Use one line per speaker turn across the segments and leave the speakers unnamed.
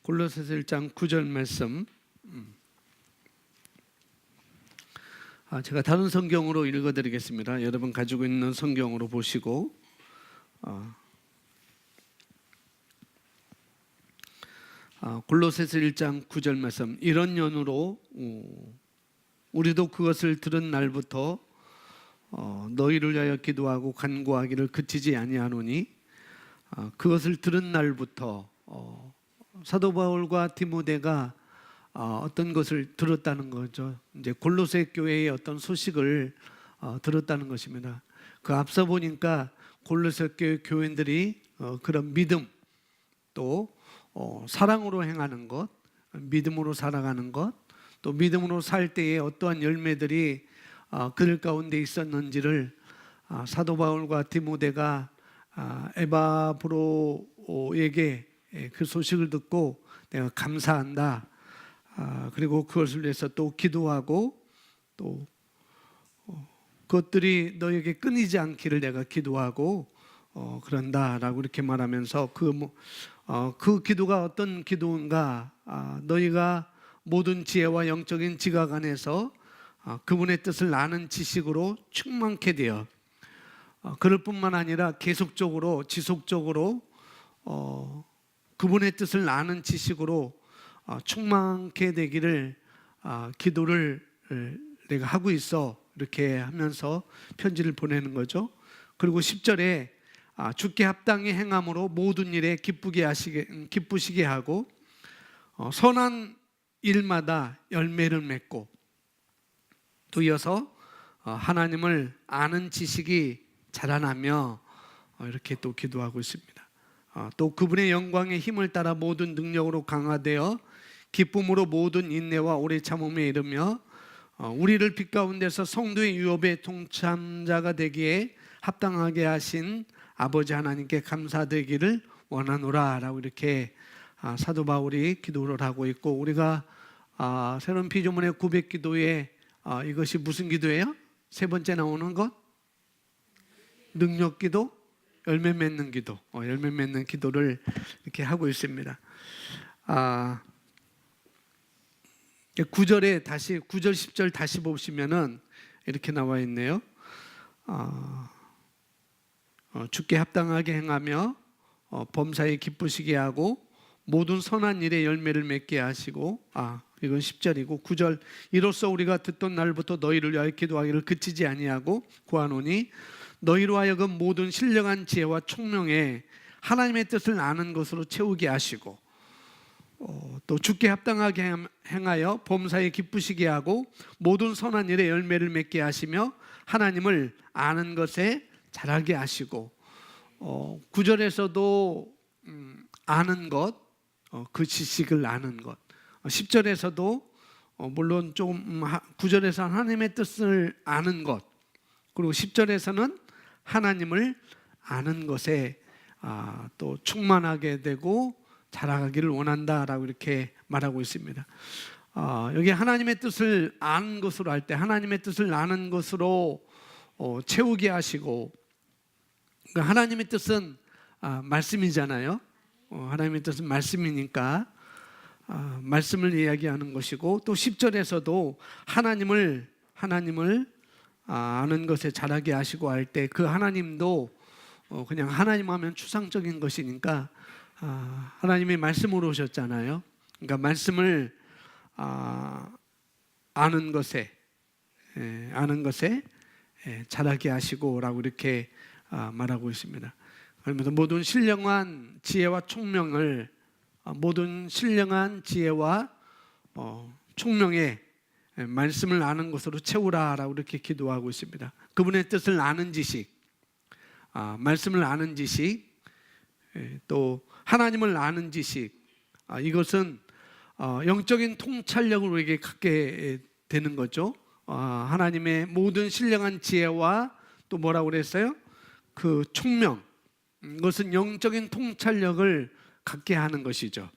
골로새서 1장 9절 말씀. 제가 다른 성경으로 읽어드리겠습니다. 여러분 가지고 있는 성경으로 보시고 골로새서 1장 9절 말씀. 이런 연으로 우리도 그것을 들은 날부터 너희를 위하여 기도하고 간구하기를 그치지 아니하노니 그것을 들은 날부터 사도 바울과 디모데가 어떤 것을 들었다는 거죠. 이제 골로새 교회의 어떤 소식을 들었다는 것입니다. 그 앞서 보니까 골로새 교회 교인들이 그런 믿음, 또 사랑으로 행하는 것, 믿음으로 살아가는 것, 또 믿음으로 살 때에 어떠한 열매들이 그들 가운데 있었는지를 사도 바울과 디모데가 에바브로에게 그 소식을 듣고 내가 감사한다. 그리고 그것을 위해서 또 기도하고 또 그것들이 너에게 끊이지 않기를 내가 기도하고 그런다라고 이렇게 말하면서 그 기도가 어떤 기도인가? 너희가 모든 지혜와 영적인 지각 안에서 그분의 뜻을 아는 지식으로 충만케 되어 그럴 뿐만 아니라 계속적으로 지속적으로 그분의 뜻을 아는 지식으로 충만케 되기를 기도를 내가 하고 있어. 이렇게 하면서 편지를 보내는 거죠. 그리고 10절에 주께 합당히 행함으로 모든 일에 기쁘시게 하고 선한 일마다 열매를 맺고 또 이어서 하나님을 아는 지식이 자라나며 이렇게 또 기도하고 있습니다. 또 그분의 영광의 힘을 따라 모든 능력으로 강화되어 기쁨으로 모든 인내와 오래 참음에 이르며 우리를 빛 가운데서 성도의 유업의 동참자가 되기에 합당하게 하신 아버지 하나님께 감사되기를 원하노라 라고 이렇게 사도 바울이 기도를 하고 있고, 우리가 새로운 피조물의 고백 기도에 이것이 무슨 기도예요? 세 번째 나오는 것? 능력 기도, 열매 맺는 기도, 열매 맺는 기도를 이렇게 하고 있습니다. 9절 10절 다시 보시면은 이렇게 나와 있네요. 주께 합당하게 행하며 범사에 기쁘시게 하고 모든 선한 일에 열매를 맺게 하시고, 이건 10절이고 9절, 이로써 우리가 듣던 날부터 너희를 위하여 기도하기를 그치지 아니하고 구하노니 너희로 하여금 모든 신령한 지혜와 총명에 하나님의 뜻을 아는 것으로 채우게 하시고 또 주께 합당하게 행하여 범사에 기쁘시게 하고 모든 선한 일에 열매를 맺게 하시며 하나님을 아는 것에 자라게 하시고, 9절에서도 아는 것, 그 지식을 아는 것, 10절에서도 물론 좀 9절에서 하나님의 뜻을 아는 것, 그리고 10절에서는 하나님을 아는 것에 또 충만하게 되고 자라가기를 원한다라고 이렇게 말하고 있습니다. 여기 하나님의 뜻을 아는 것으로 할 때 하나님의 뜻을 아는 것으로 채우게 하시고, 그러니까 하나님의 뜻은 말씀이잖아요. 하나님의 뜻은 말씀이니까 말씀을 이야기하는 것이고, 또 10절에서도 하나님을 아는 것에 자라게 하시고 할 때 그 하나님도 그냥 하나님 하면 추상적인 것이니까 하나님이 말씀으로 오셨잖아요. 그러니까 말씀을 아는 것에 자라게 하시고라고 이렇게 말하고 있습니다. 그러면서 모든 신령한 지혜와 총명을 총명에 말씀을 아는 것으로 채우라라고 이렇게 기도하고 있습니다. 그분의 뜻을 아는 지식, 말씀을 아는 지식, 또 하나님을 아는 지식, 이것은 영적인 통찰력을 우리에게 갖게 되는 거죠. 하나님의 모든 신령한 지혜와 또 뭐라고 그랬어요? 그 총명, 이것은 영적인 통찰력을 갖게 하는 것이죠.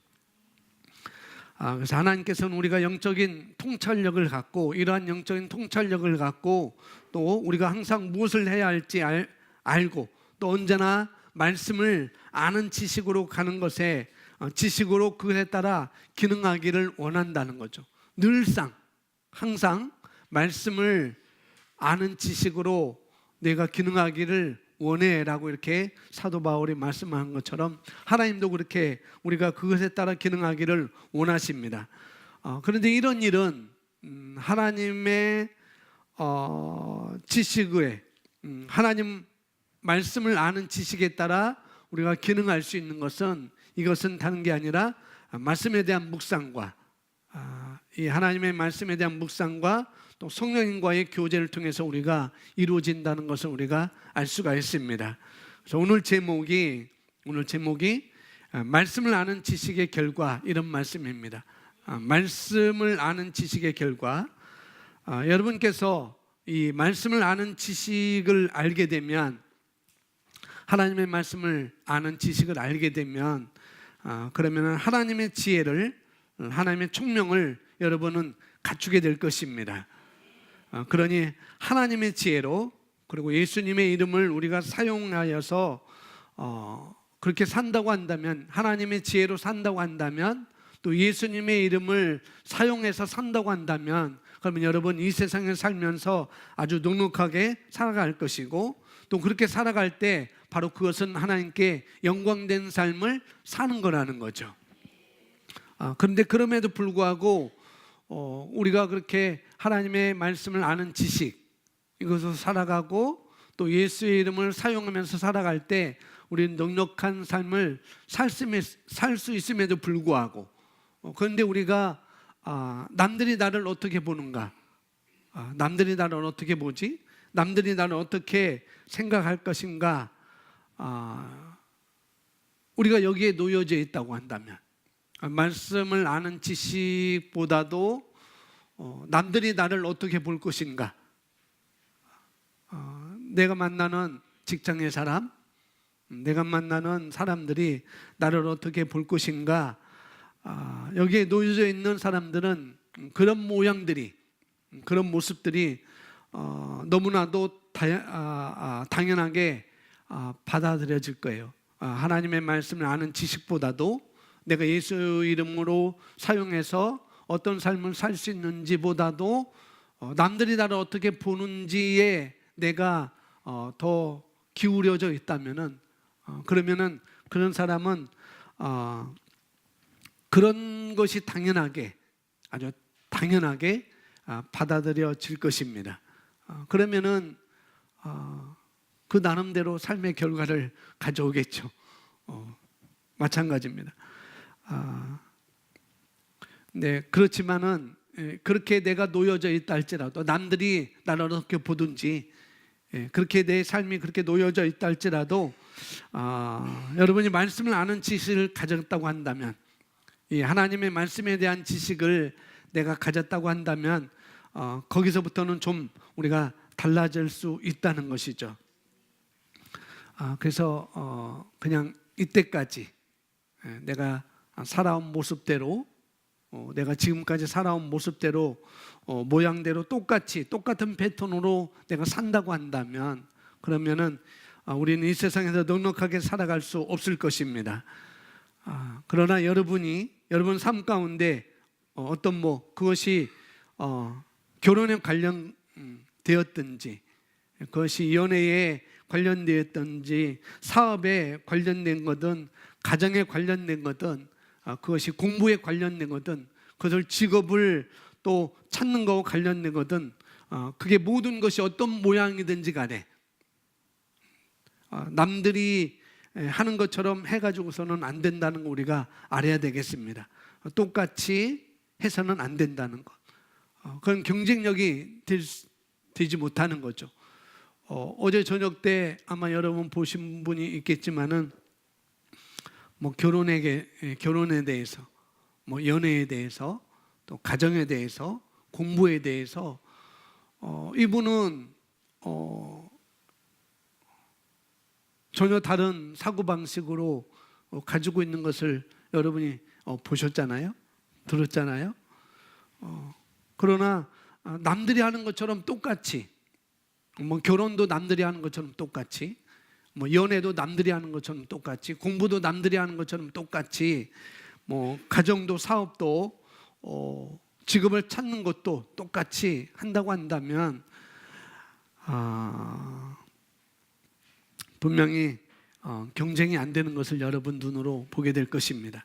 그래서 하나님께서는 우리가 영적인 통찰력을 갖고, 이러한 영적인 통찰력을 갖고 또 우리가 항상 무엇을 해야 할지 알고 또 언제나 말씀을 아는 지식으로 가는 것에 지식으로 그것에 따라 기능하기를 원한다는 거죠. 늘상 항상 말씀을 아는 지식으로 내가 기능하기를 원해라고 이렇게 사도 바울이 말씀한 것처럼 하나님도 그렇게 우리가 그것에 따라 기능하기를 원하십니다. 그런데 이런 일은 하나님의 지식에 하나님 말씀을 아는 지식에 따라 우리가 기능할 수 있는 것은 이것은 다른 게 아니라 말씀에 대한 묵상과 이 하나님의 말씀에 대한 묵상과 또 성령님과의 교제를 통해서 우리가 이루어진다는 것을 우리가 알 수가 있습니다. 그래서 오늘 제목이 말씀을 아는 지식의 결과, 이런 말씀입니다. 말씀을 아는 지식의 결과. 여러분께서 이 말씀을 아는 지식을 알게 되면, 하나님의 말씀을 아는 지식을 알게 되면, 그러면 하나님의 지혜를, 하나님의 총명을 여러분은 갖추게 될 것입니다. 그러니 하나님의 지혜로, 그리고 예수님의 이름을 우리가 사용하여서 그렇게 산다고 한다면, 하나님의 지혜로 산다고 한다면, 또 예수님의 이름을 사용해서 산다고 한다면, 그러면 여러분 이 세상에 살면서 아주 넉넉하게 살아갈 것이고, 또 그렇게 살아갈 때 바로 그것은 하나님께 영광된 삶을 사는 거라는 거죠. 그런데 그럼에도 불구하고 우리가 그렇게 하나님의 말씀을 아는 지식, 이것으로 살아가고 또 예수의 이름을 사용하면서 살아갈 때 우리는 넉넉한 삶을 살 수 있음에도 불구하고, 그런데 우리가 남들이 나를 어떻게 보는가, 남들이 나를 어떻게 보지, 남들이 나를 어떻게 생각할 것인가, 우리가 여기에 놓여져 있다고 한다면, 말씀을 아는 지식보다도 남들이 나를 어떻게 볼 것인가, 내가 만나는 직장의 사람, 내가 만나는 사람들이 나를 어떻게 볼 것인가, 여기에 놓여져 있는 사람들은 그런 모양들이, 그런 모습들이 너무나도 당연하게 받아들여질 거예요. 하나님의 말씀을 아는 지식보다도 내가 예수 이름으로 사용해서 어떤 삶을 살 수 있는지보다도 남들이 나를 어떻게 보는지에 내가 더 기울여져 있다면은, 그러면은 그런 사람은 그런 것이 당연하게, 아주 당연하게 받아들여질 것입니다. 그러면은 그 나름대로 삶의 결과를 가져오겠죠. 마찬가지입니다. 네, 그렇지만은 그렇게 내가 놓여져 있다 할지라도, 남들이 나를 어떻게 보든지, 그렇게 내 삶이 그렇게 놓여져 있다 할지라도, 여러분이 말씀을 아는 지식을 가졌다고 한다면, 이 하나님의 말씀에 대한 지식을 내가 가졌다고 한다면, 거기서부터는 좀 우리가 달라질 수 있다는 것이죠. 그래서 그냥 이때까지 내가 살아온 모습대로, 내가 지금까지 살아온 모습대로, 모양대로 똑같은 패턴으로 내가 산다고 한다면, 그러면은 우리는 이 세상에서 넉넉하게 살아갈 수 없을 것입니다. 그러나 여러분 삶 가운데 어떤 그것이 결혼에 관련되었든지, 그것이 연애에 관련되었든지, 사업에 관련된 거든, 가정에 관련된 거든, 그것이 공부에 관련된 거든, 그것을 직업을 또 찾는 거와 관련된 거든, 그게 모든 것이 어떤 모양이든지 간에 남들이 하는 것처럼 해가지고서는 안 된다는 거 우리가 알아야 되겠습니다. 똑같이 해서는 안 된다는 것. 그건 경쟁력이 되지 못하는 거죠. 어제 저녁 때 아마 여러분 보신 분이 있겠지만은, 결혼에 대해서, 연애에 대해서, 또 가정에 대해서, 공부에 대해서, 이분은 전혀 다른 사고방식으로 가지고 있는 것을 여러분이 보셨잖아요, 들었잖아요. 그러나 남들이 하는 것처럼 똑같이, 결혼도 남들이 하는 것처럼 똑같이, 연애도 남들이 하는 것처럼 똑같이, 공부도 남들이 하는 것처럼 똑같이 뭐 가정도 사업도 직업을 찾는 것도 똑같이 한다고 한다면 분명히 경쟁이 안 되는 것을 여러분 눈으로 보게 될 것입니다.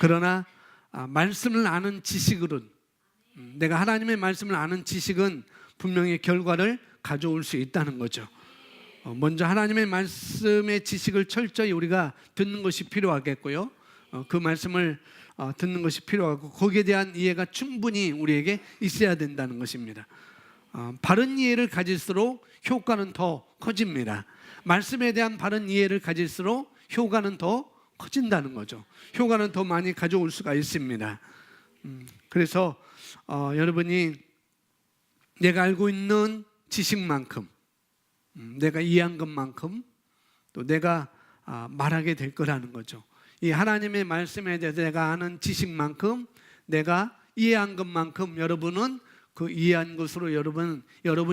그러나 말씀을 아는 지식으로는, 내가 하나님의 말씀을 아는 지식은 분명히 결과를 가져올 수 있다는 거죠. 먼저 하나님의 말씀의 지식을 철저히 우리가 듣는 것이 필요하겠고요. 그 말씀을 듣는 것이 필요하고 거기에 대한 이해가 충분히 우리에게 있어야 된다는 것입니다. 바른 이해를 가질수록 효과는 더 커집니다. 말씀에 대한 바른 이해를 가질수록 효과는 더 커진다는 거죠. 효과는 더 많이 가져올 수가 있습니다. 그래서 여러분이 내가 알고 있는 지식만큼, 내가 이해한 것만큼 또 내가 말하게 될 거라는 거죠. 이 하나님의 말씀에 대해서 내가 아는 지식만큼, 내가 이해한 것만큼 여러분은 그 이해한 것으로 여러분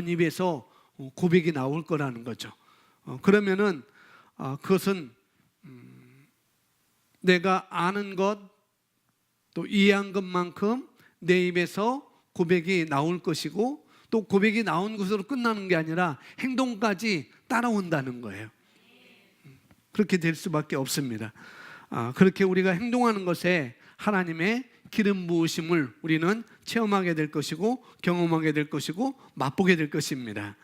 입에서 고백이 나올 거라는 거죠. 그러면은 그것은 내가 아는 것 또 이해한 것만큼 내 입에서 고백이 나올 것이고, 또 고백이 나온 것으로 끝나는 게 아니라 행동까지 따라온다는 거예요. 그렇게 될 수밖에 없습니다. 그렇게 우리가 행동하는 것에 하나님의 기름 부으심을 우리는 체험하게 될 것이고 경험하게 될 것이고 맛보게 될 것입니다.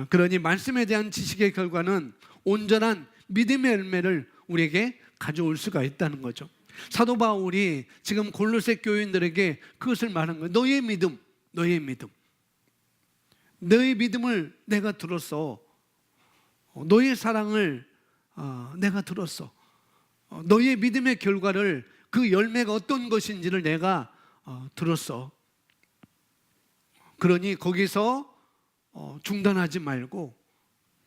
그러니 말씀에 대한 지식의 결과는 온전한 믿음의 열매를 우리에게 가져올 수가 있다는 거죠. 사도 바울이 지금 골로새 교인들에게 그것을 말한 거예요. 너의 믿음, 너의 믿음, 너의 믿음을 내가 들었어. 너의 사랑을 내가 들었어. 너의 믿음의 결과를, 그 열매가 어떤 것인지를 내가 들었어. 그러니 거기서 중단하지 말고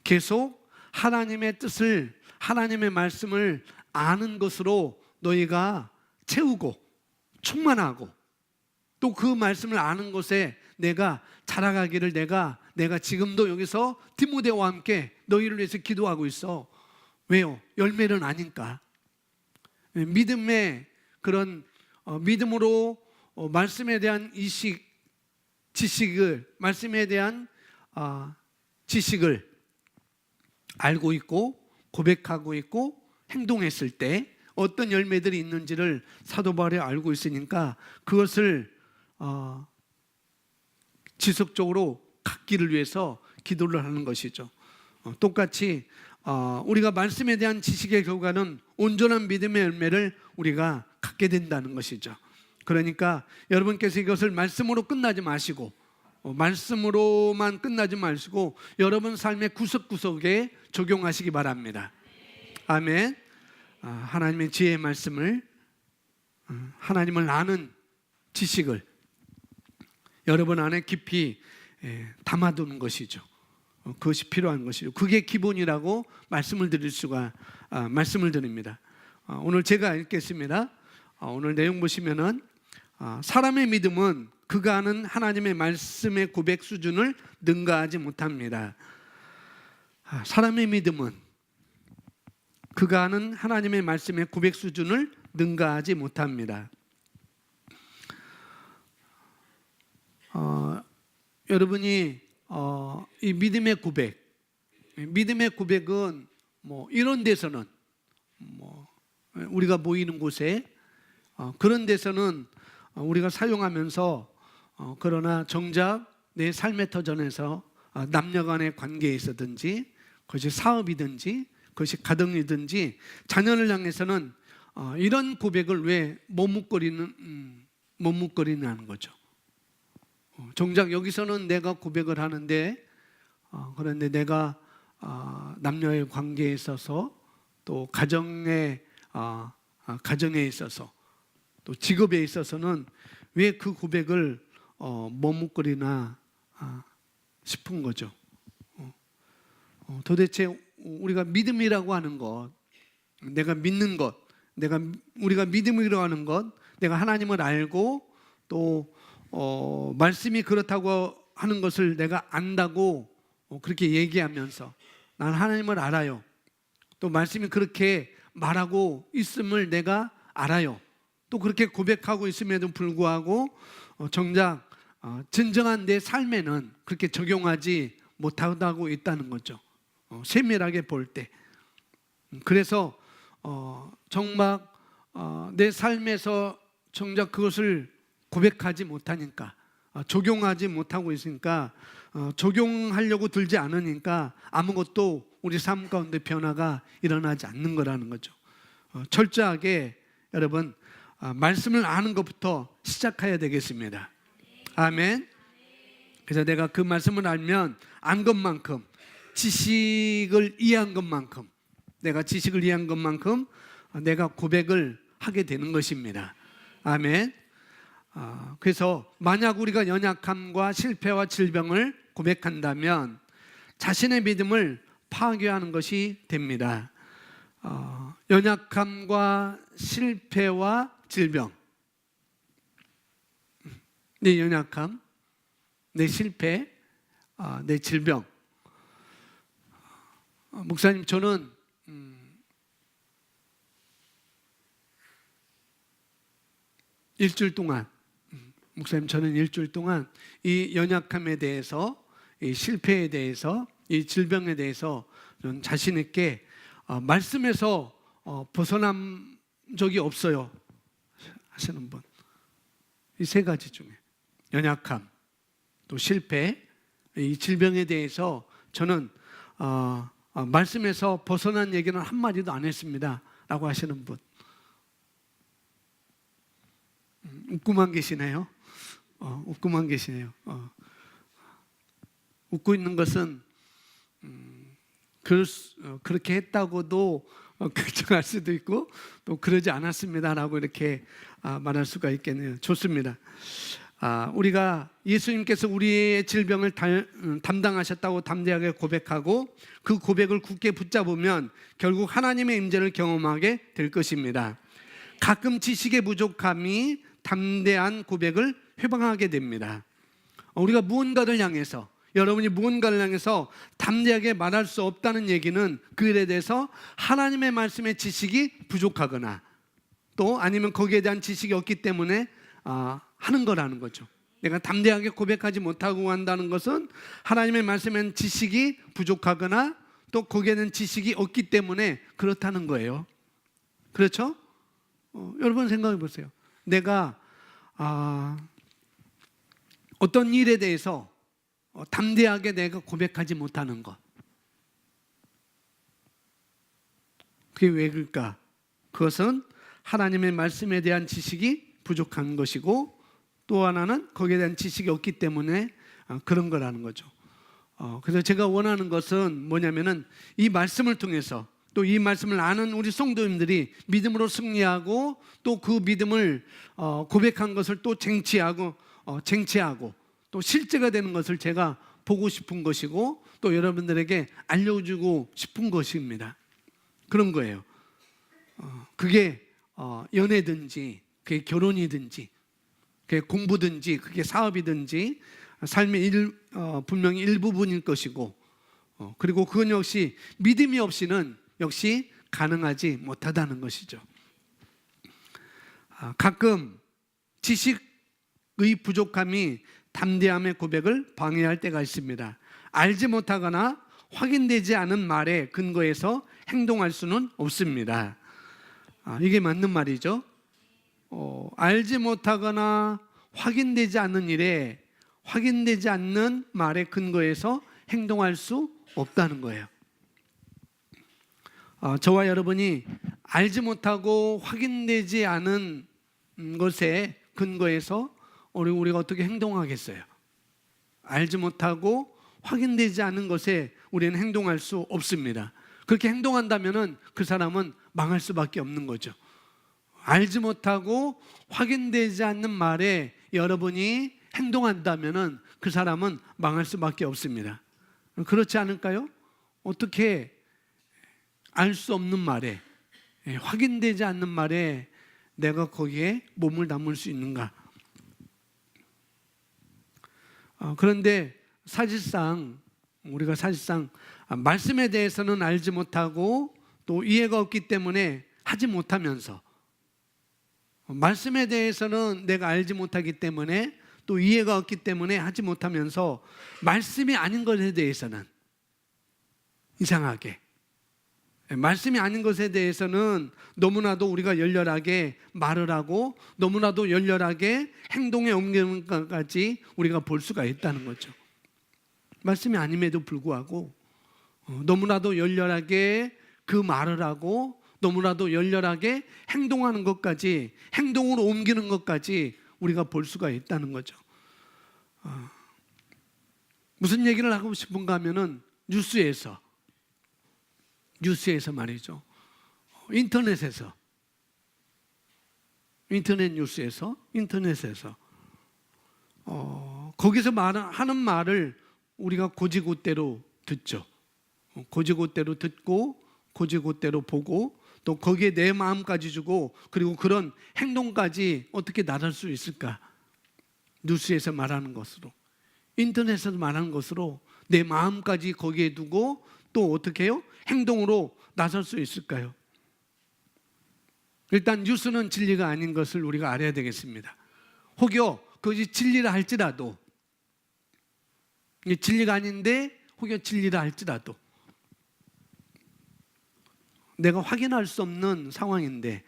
계속 하나님의 뜻을, 하나님의 말씀을 아는 것으로 너희가 채우고 충만하고, 또 그 말씀을 아는 것에 내가 자라가기를 내가 지금도 여기서 디모데와 함께 너희를 위해서 기도하고 있어. 왜요? 열매는 아니까. 믿음의 그런 믿음으로 말씀에 대한 지식을, 말씀에 대한 지식을 알고 있고 고백하고 있고 행동했을 때 어떤 열매들이 있는지를 사도 바울이 알고 있으니까 그것을 지속적으로 갖기를 위해서 기도를 하는 것이죠. 똑같이 우리가 말씀에 대한 지식의 결과는 온전한 믿음의 열매를 우리가 갖게 된다는 것이죠. 그러니까 여러분께서 이것을 말씀으로 끝나지 마시고, 말씀으로만 끝나지 마시고 여러분 삶의 구석구석에 적용하시기 바랍니다. 아멘. 하나님의 지혜의 말씀을, 하나님을 아는 지식을 여러분 안에 깊이 담아두는 것이죠. 그것이 필요한 것이죠. 그게 기본이라고 말씀을 드립니다. 오늘 제가 읽겠습니다. 오늘 내용 보시면은 사람의 믿음은 그가 아는 하나님의 말씀의 고백 수준을 능가하지 못합니다. 사람의 믿음은 그가 아는 하나님의 말씀의 고백 수준을 능가하지 못합니다. 여러분이 이 믿음의 고백은 뭐 이런 데서는, 뭐 우리가 모이는 곳에 그런 데서는 우리가 사용하면서, 그러나 정작 내 삶의 터전에서 남녀간의 관계에 있어든지, 그것이 사업이든지 그것이 가정이든지 자녀를 향해서는 이런 고백을 왜 머뭇거리는 거죠. 정작 여기서는 내가 고백을 하는데, 그런데 내가 남녀의 관계에 있어서, 또 가정에 있어서, 또 직업에 있어서는 왜 그 고백을 머뭇거리나 싶은 거죠. 도대체 우리가 믿음이라고 하는 것, 내가 믿는 것, 우리가 믿음이라고 하는 것, 내가 하나님을 알고 또 말씀이 그렇다고 하는 것을 내가 안다고 그렇게 얘기하면서, 난 하나님을 알아요, 또 말씀이 그렇게 말하고 있음을 내가 알아요, 또 그렇게 고백하고 있음에도 불구하고 정작 진정한 내 삶에는 그렇게 적용하지 못하고 있다는 거죠. 세밀하게 볼 때. 그래서 정말 내 삶에서 정작 그것을 고백하지 못하니까, 적용하지 못하고 있으니까, 적용하려고 들지 않으니까 아무것도 우리 삶 가운데 변화가 일어나지 않는 거라는 거죠. 철저하게 여러분 말씀을 아는 것부터 시작해야 되겠습니다. 아멘. 그래서 내가 그 말씀을 알면 안 것만큼, 지식을 이해한 것만큼, 내가 지식을 이해한 것만큼 내가 고백을 하게 되는 것입니다. 아멘. 그래서 만약 우리가 연약함과 실패와 질병을 고백한다면 자신의 믿음을 파괴하는 것이 됩니다. 연약함과 실패와 질병, 내 연약함, 내 실패, 내 질병. 목사님, 저는 일주일 동안, 목사님, 저는 일주일 동안 이 연약함에 대해서, 이 실패에 대해서, 이 질병에 대해서 저는 자신 있게 말씀에서 벗어난 적이 없어요 하시는 분, 이 세 가지 중에 연약함, 또 실패, 이 질병에 대해서 저는 말씀에서 벗어난 얘기는 한마디도 안 했습니다 라고 하시는 분, 웃고만 계시네요. 웃고만 계시네요. 웃고 있는 것은 그렇게 했다고도 결정할 수도 있고 또 그러지 않았습니다라고 이렇게 말할 수가 있겠네요. 좋습니다. 우리가 예수님께서 우리의 질병을 담당하셨다고 담대하게 고백하고 그 고백을 굳게 붙잡으면 결국 하나님의 임재를 경험하게 될 것입니다. 가끔 지식의 부족함이 담대한 고백을 회방하게 됩니다. 우리가 무언가를 향해서, 여러분이 무언가를 향해서 담대하게 말할 수 없다는 얘기는 그 일에 대해서 하나님의 말씀의 지식이 부족하거나 또 아니면 거기에 대한 지식이 없기 때문에 하는 거라는 거죠. 내가 담대하게 고백하지 못하고 한다는 것은 하나님의 말씀엔 지식이 부족하거나 또 거기에 대한 지식이 없기 때문에 그렇다는 거예요. 그렇죠? 여러분 생각해 보세요. 내가 어떤 일에 대해서 담대하게 내가 고백하지 못하는 것, 그게 왜 그럴까? 그것은 하나님의 말씀에 대한 지식이 부족한 것이고 또 하나는 거기에 대한 지식이 없기 때문에 그런 거라는 거죠. 그래서 제가 원하는 것은 뭐냐면은 이 말씀을 통해서 또 이 말씀을 아는 우리 성도님들이 믿음으로 승리하고 또 그 믿음을 고백한 것을 또 쟁취하고 또 실제가 되는 것을 제가 보고 싶은 것이고 또 여러분들에게 알려주고 싶은 것입니다. 그런 거예요. 그게 연애든지 그게 결혼이든지 그게 공부든지 그게 사업이든지 삶의 분명히 일부분일 것이고 그리고 그건 역시 믿음이 없이는 역시 가능하지 못하다는 것이죠. 가끔 지식의 부족함이 담대함의 고백을 방해할 때가 있습니다. 알지 못하거나 확인되지 않은 말에 근거해서 행동할 수는 없습니다. 이게 맞는 말이죠. 알지 못하거나 확인되지 않는 일에 확인되지 않는 말에 근거해서 행동할 수 없다는 거예요. 저와 여러분이 알지 못하고 확인되지 않은 것에 근거해서 우리가 어떻게 행동하겠어요? 알지 못하고 확인되지 않은 것에 우리는 행동할 수 없습니다. 그렇게 행동한다면 그 사람은 망할 수밖에 없는 거죠. 알지 못하고 확인되지 않는 말에 여러분이 행동한다면 그 사람은 망할 수밖에 없습니다. 그렇지 않을까요? 어떻게 알 수 없는 말에, 확인되지 않는 말에 내가 거기에 몸을 담을 수 있는가? 그런데 우리가 사실상 말씀에 대해서는 알지 못하고 또 이해가 없기 때문에 하지 못하면서 말씀에 대해서는 내가 알지 못하기 때문에 또 이해가 없기 때문에 하지 못하면서 말씀이 아닌 것에 대해서는 이상하게 말씀이 아닌 것에 대해서는 너무나도 우리가 열렬하게 말을 하고 너무나도 열렬하게 행동에 옮기는 것까지 우리가 볼 수가 있다는 거죠. 말씀이 아님에도 불구하고 너무나도 열렬하게 그 말을 하고 너무나도 열렬하게 행동하는 것까지, 행동으로 옮기는 것까지 우리가 볼 수가 있다는 거죠. 무슨 얘기를 하고 싶은가 하면은 뉴스에서 말이죠. 인터넷에서 거기서 하는 말을 우리가 고지고대로 듣죠. 고지고대로 듣고 고지고대로 보고 또 거기에 내 마음까지 주고 그리고 그런 행동까지 어떻게 나설 수 있을까? 뉴스에서 말하는 것으로, 인터넷에서 말하는 것으로 내 마음까지 거기에 두고 또 어떻게 해요? 행동으로 나설 수 있을까요? 일단 뉴스는 진리가 아닌 것을 우리가 알아야 되겠습니다. 혹여 그것이 진리라 할지라도, 진리가 아닌데 혹여 진리라 할지라도 내가 확인할 수 없는 상황인데,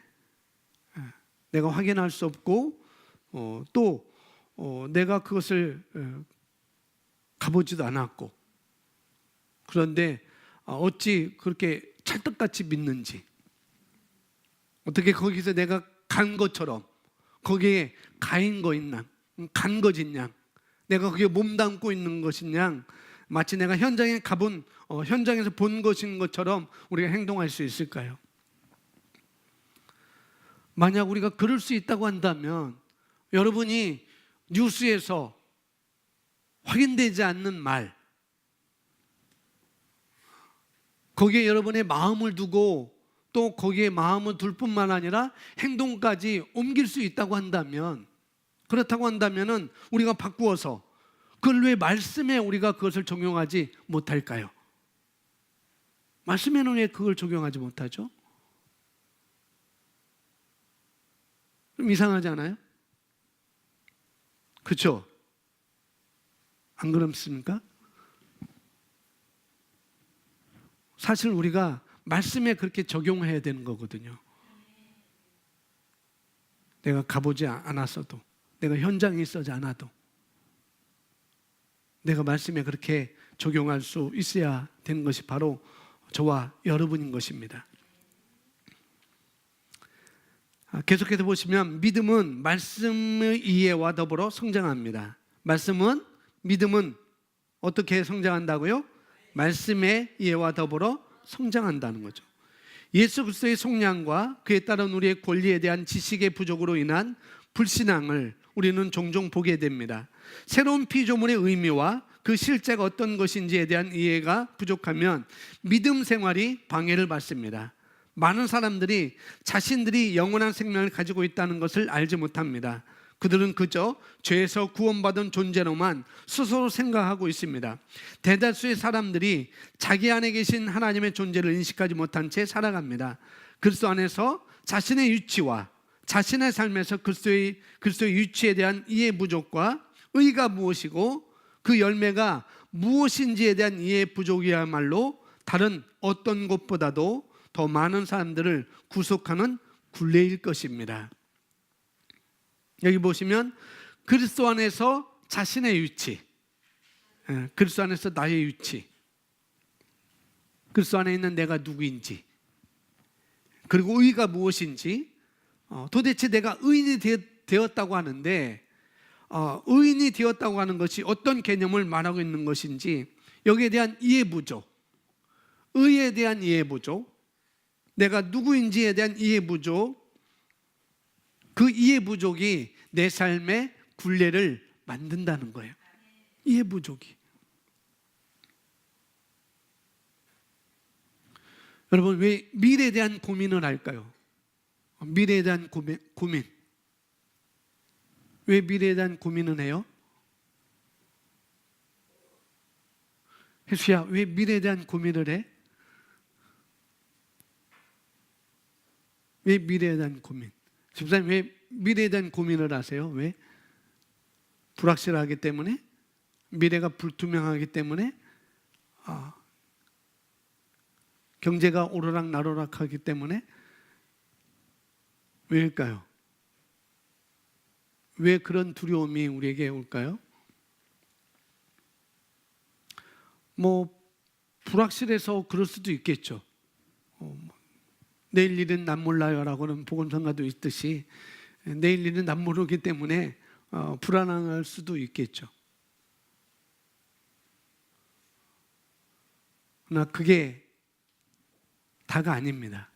내가 확인할 수 없고 또 내가 그것을 가보지도 않았고, 그런데 어찌 그렇게 찰떡같이 믿는지, 어떻게 거기서 내가 간 것처럼 거기에 가인 거인 양, 간 것인 양, 내가 거기에 몸담고 있는 것인 양, 마치 내가 현장에 가본 현장에서 본 것인 것처럼 우리가 행동할 수 있을까요? 만약 우리가 그럴 수 있다고 한다면 여러분이 뉴스에서 확인되지 않는 말, 거기에 여러분의 마음을 두고 또 거기에 마음을 둘 뿐만 아니라 행동까지 옮길 수 있다고 한다면, 그렇다고 한다면은 우리가 바꾸어서 그걸 왜 말씀에 우리가 그것을 적용하지 못할까요? 말씀에는 왜 그걸 적용하지 못하죠? 좀 이상하지 않아요? 그렇죠? 안 그렇습니까? 사실 우리가 말씀에 그렇게 적용해야 되는 거거든요. 내가 가보지 않았어도, 내가 현장에 있어지 않아도 내가 말씀에 그렇게 적용할 수 있어야 되는 것이 바로 저와 여러분인 것입니다. 계속해서 보시면 믿음은 말씀의 이해와 더불어 성장합니다. 믿음은 어떻게 성장한다고요? 말씀의 이해와 더불어 성장한다는 거죠. 예수 그리스도의 속량과 그에 따른 우리의 권리에 대한 지식의 부족으로 인한 불신앙을 우리는 종종 보게 됩니다. 새로운 피조물의 의미와 그 실제가 어떤 것인지에 대한 이해가 부족하면 믿음 생활이 방해를 받습니다. 많은 사람들이 자신들이 영원한 생명을 가지고 있다는 것을 알지 못합니다. 그들은 그저 죄에서 구원받은 존재로만 스스로 생각하고 있습니다. 대다수의 사람들이 자기 안에 계신 하나님의 존재를 인식하지 못한 채 살아갑니다. 그리스도 안에서 자신의 위치와 자신의 삶에서 그리스도의 위치에 대한 이해 부족과 의가 무엇이고 그 열매가 무엇인지에 대한 이해 부족이야말로 다른 어떤 것보다도 더 많은 사람들을 구속하는 굴레일 것입니다. 여기 보시면 그리스도 안에서 자신의 위치, 그리스도 안에서 나의 위치, 그리스도 안에 있는 내가 누구인지, 그리고 의가 무엇인지, 도대체 내가 의인이 되었다고 하는데 의인이 되었다고 하는 것이 어떤 개념을 말하고 있는 것인지, 여기에 대한 이해 부족, 의에 대한 이해 부족, 내가 누구인지에 대한 이해 부족, 그 이해 부족이 내 삶의 굴레를 만든다는 거예요. 이해 부족이. 여러분, 왜 미래에 대한 고민을 할까요? 미래에 대한 고민. 왜 미래에 대한 고민을 해요? 혜수야, 왜 미래에 대한 고민을 해? 왜 미래에 대한 고민? 집사님, 왜 미래에 대한 고민을 하세요? 왜? 불확실하기 때문에? 미래가 불투명하기 때문에? 경제가 오르락나르락하기 때문에? 왜일까요? 왜 그런 두려움이 우리에게 올까요? 불확실해서 그럴 수도 있겠죠. 내일 일은 난 몰라요라고는 복음성가도 있듯이 내일 일은 난 모르기 때문에 불안할 수도 있겠죠. 그러나 그게 다가 아닙니다.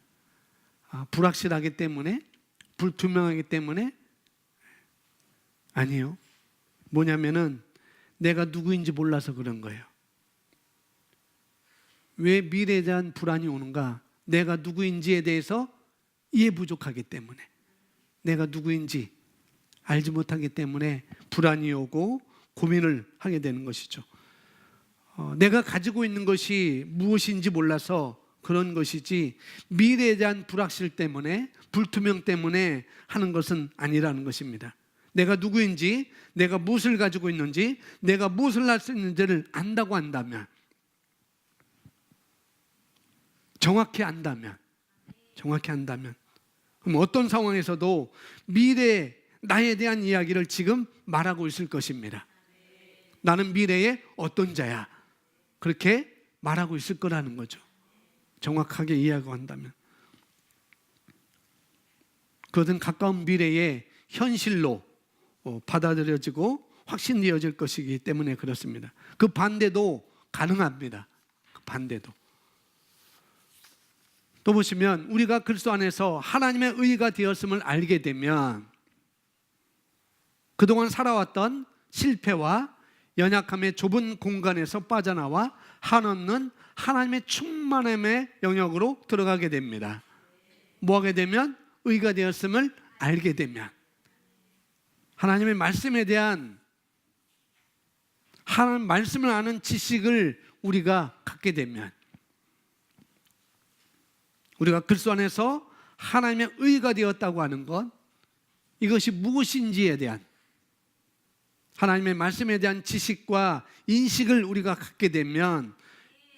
불확실하기 때문에, 불투명하기 때문에 아니요. 뭐냐면은 내가 누구인지 몰라서 그런 거예요. 왜 미래에 대한 불안이 오는가? 내가 누구인지에 대해서 이해 부족하기 때문에, 내가 누구인지 알지 못하기 때문에 불안이 오고 고민을 하게 되는 것이죠. 내가 가지고 있는 것이 무엇인지 몰라서 그런 것이지 미래에 대한 불확실 때문에, 불투명 때문에 하는 것은 아니라는 것입니다. 내가 누구인지, 내가 무엇을 가지고 있는지, 내가 무엇을 할 수 있는지를 안다고 한다면, 정확히 안다면 그럼 어떤 상황에서도 미래의 나에 대한 이야기를 지금 말하고 있을 것입니다. 나는 미래에 어떤 자야, 그렇게 말하고 있을 거라는 거죠. 정확하게 이해하고 한다면. 그것은 가까운 미래의 현실로 받아들여지고 확신되어질 것이기 때문에 그렇습니다. 그 반대도 가능합니다. 그 반대도. 또 보시면 우리가 그리스도 안에서 하나님의 의가 되었음을 알게 되면 그동안 살아왔던 실패와 연약함의 좁은 공간에서 빠져나와 한없는 하나님의 충만함의 영역으로 들어가게 됩니다. 뭐 하게 되면? 의가 되었음을 알게 되면, 하나님의 말씀에 대한, 하나님 말씀을 아는 지식을 우리가 갖게 되면, 우리가 그리스도 안에서 하나님의 의가 되었다고 하는 것, 이것이 무엇인지에 대한, 하나님의 말씀에 대한 지식과 인식을 우리가 갖게 되면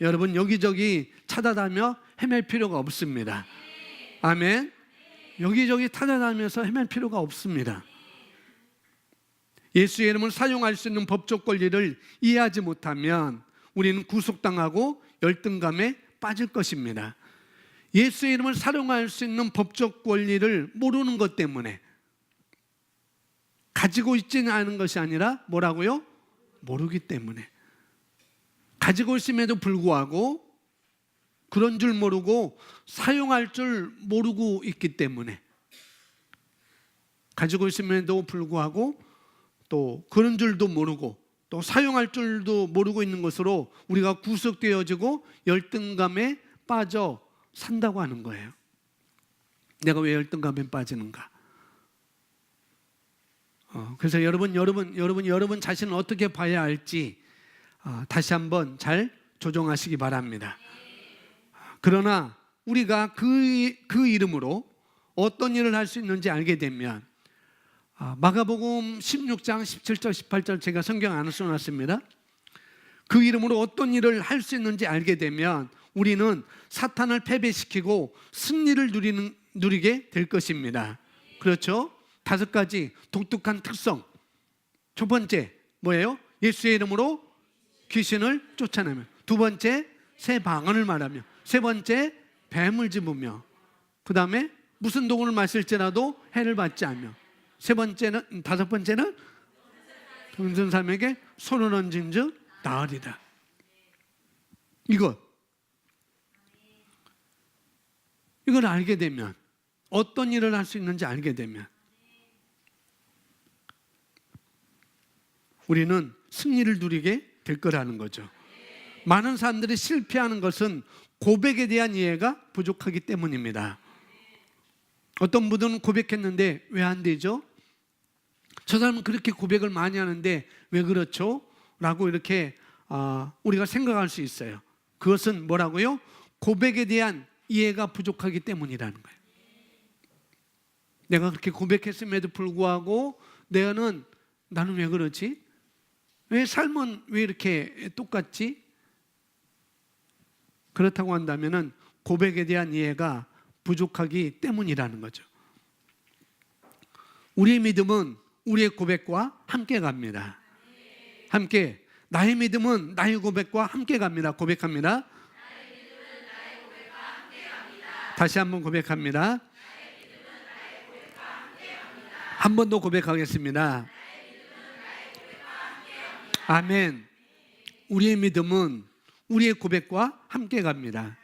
여러분 여기저기 찾아다니며 헤맬 필요가 없습니다. 아멘. 여기저기 찾아다니면서 헤맬 필요가 없습니다. 예수의 이름을 사용할 수 있는 법적 권리를 이해하지 못하면 우리는 구속당하고 열등감에 빠질 것입니다. 예수의 이름을 사용할 수 있는 법적 권리를 모르는 것 때문에, 가지고 있지는 않은 것이 아니라 뭐라고요? 모르기 때문에. 가지고 있음에도 불구하고 그런 줄 모르고 사용할 줄 모르고 있기 때문에, 가지고 있음에도 불구하고 또 그런 줄도 모르고 또 사용할 줄도 모르고 있는 것으로 우리가 구속되어지고 열등감에 빠져 산다고 하는 거예요. 내가 왜 열등감에 빠지는가? 그래서 여러분 자신을 어떻게 봐야 할지 다시 한번 잘 조정하시기 바랍니다. 그러나 우리가 그 이름으로 어떤 일을 할 수 있는지 알게 되면, 마가복음 16장 17절 18절 제가 성경 안 써놨습니다. 그 이름으로 어떤 일을 할 수 있는지 알게 되면 우리는 사탄을 패배시키고 승리를 누리게 될 것입니다. 그렇죠? 5가지 독특한 특성. 첫 번째 뭐예요? 예수의 이름으로 귀신을 쫓아내며, 두 번째 새 방언을 말하며, 세 번째 뱀을 집으며, 그 다음에 무슨 독을 마실지라도 해를 받지 않으며, 다섯 번째는 병든 사람에게 손을 얹은 즉 나으리다. 이걸 알게 되면, 어떤 일을 할 수 있는지 알게 되면 우리는 승리를 누리게 될 거라는 거죠. 많은 사람들이 실패하는 것은 고백에 대한 이해가 부족하기 때문입니다. 어떤 분들은 고백했는데 왜 안 되죠? 저 사람은 그렇게 고백을 많이 하는데 왜 그렇죠? 라고 이렇게 우리가 생각할 수 있어요. 그것은 뭐라고요? 고백에 대한 이해가 부족하기 때문이라는 거예요. 내가 그렇게 고백했음에도 불구하고 나는 왜 그러지? 왜 삶은 왜 이렇게 똑같지? 그렇다고 한다면은 고백에 대한 이해가 부족하기 때문이라는 거죠. 우리의 믿음은 우리의 고백과 함께 갑니다. 함께. 나의 믿음은 나의 고백과 함께 갑니다. 고백합니다. 다시 한번 고백합니다. 한 번 더 고백하겠습니다. 아멘. 우리의 믿음은 우리의 고백과 함께 갑니다.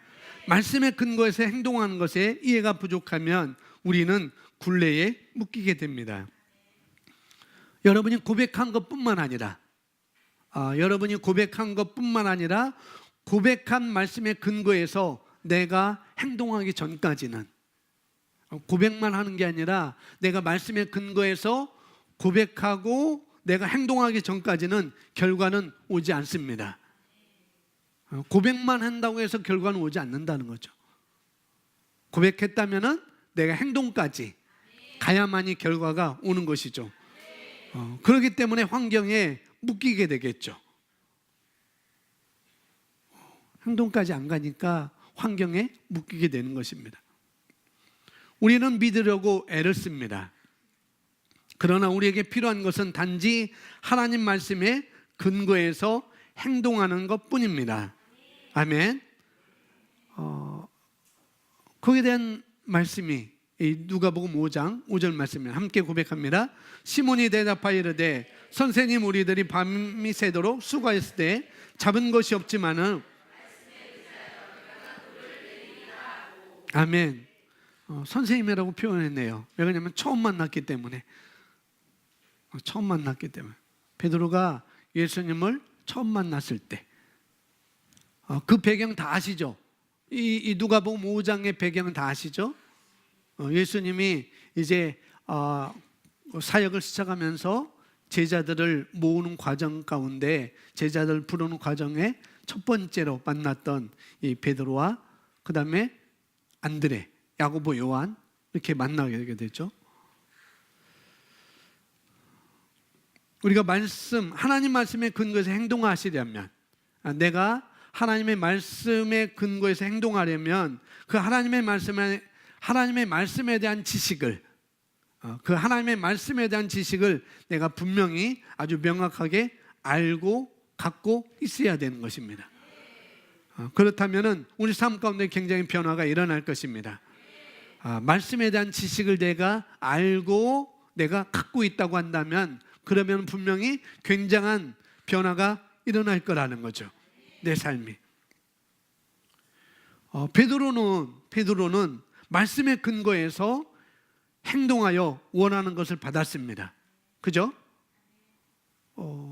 말씀의 근거에서 행동하는 것에 이해가 부족하면 우리는 굴레에 묶이게 됩니다. 여러분이 고백한 것뿐만 아니라 고백한 말씀의 근거에서 내가 행동하기 전까지는, 고백만 하는 게 아니라 내가 말씀의 근거에서 고백하고 내가 행동하기 전까지는 결과는 오지 않습니다. 고백만 한다고 해서 결과는 오지 않는다는 거죠. 고백했다면은 내가 행동까지 가야만이 결과가 오는 것이죠. 그렇기 때문에 환경에 묶이게 되겠죠. 행동까지 안 가니까 환경에 묶이게 되는 것입니다. 우리는 믿으려고 애를 씁니다. 그러나 우리에게 필요한 것은 단지 하나님 말씀에 근거해서 행동하는 것뿐입니다. 아멘. 거기에 대한 말씀이 누가복음 5장 5절 말씀입니다. 함께 고백합니다. 시몬이 대답하여 이르되 선생님, 우리들이 밤이 새도록 수고했을 때 잡은 것이 없지만은. 아멘. 선생님이라고 표현했네요. 왜 그러냐면 처음 만났기 때문에. 베드로가 예수님을 처음 만났을 때 그 배경 다 아시죠? 이 누가복음 5장의 배경은 다 아시죠? 예수님이 이제 사역을 시작하면서 제자들을 모으는 과정 가운데, 제자들 부르는 과정에 첫 번째로 만났던 이 베드로와 그 다음에 안드레, 야고보, 요한, 이렇게 만나게 되게 되죠. 우리가 하나님 말씀에 근거해서 행동하시려면, 내가 하나님의 말씀에 근거해서 행동하려면 그 하나님의 말씀에 대한 지식을, 내가 분명히 아주 명확하게 알고 갖고 있어야 되는 것입니다. 그렇다면 우리 삶 가운데 굉장히 변화가 일어날 것입니다. 말씀에 대한 지식을 내가 알고 내가 갖고 있다고 한다면, 그러면 분명히 굉장한 변화가 일어날 거라는 거죠. 내 삶이. 베드로는 말씀의 근거에서 행동하여 원하는 것을 받았습니다. 그죠?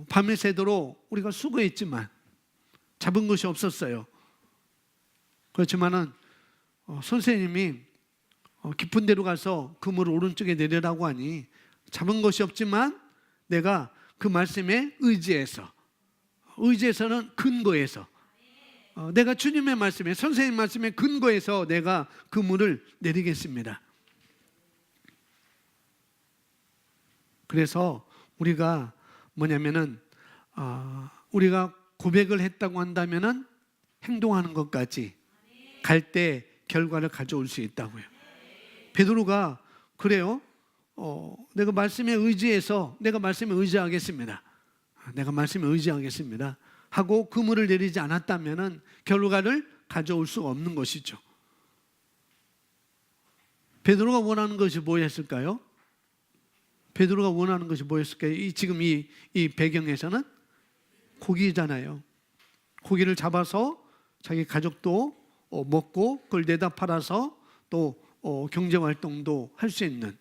밤에 새도록 우리가 수고했지만 잡은 것이 없었어요. 그렇지만은 선생님이 깊은 데로 가서 그물을 오른쪽에 내리라고 하니 잡은 것이 없지만 내가 그 말씀에 의지해서는 근거해서, 내가 주님의 말씀에, 선생님 말씀에 근거해서 내가 그물을 내리겠습니다. 그래서 우리가 뭐냐면은 우리가 고백을 했다고 한다면은 행동하는 것까지 갈 때 결과를 가져올 수 있다고요. 베드로가 그래요. 내가 말씀에 의지해서 내가 말씀에 의지하겠습니다. 하고 그물을 내리지 않았다면은 결과를 가져올 수 없는 것이죠. 베드로가 원하는 것이 뭐였을까요? 지금 이 배경에서는 고기잖아요. 고기를 잡아서 자기 가족도 먹고 그걸 내다 팔아서 또 경제활동도 할 수 있는,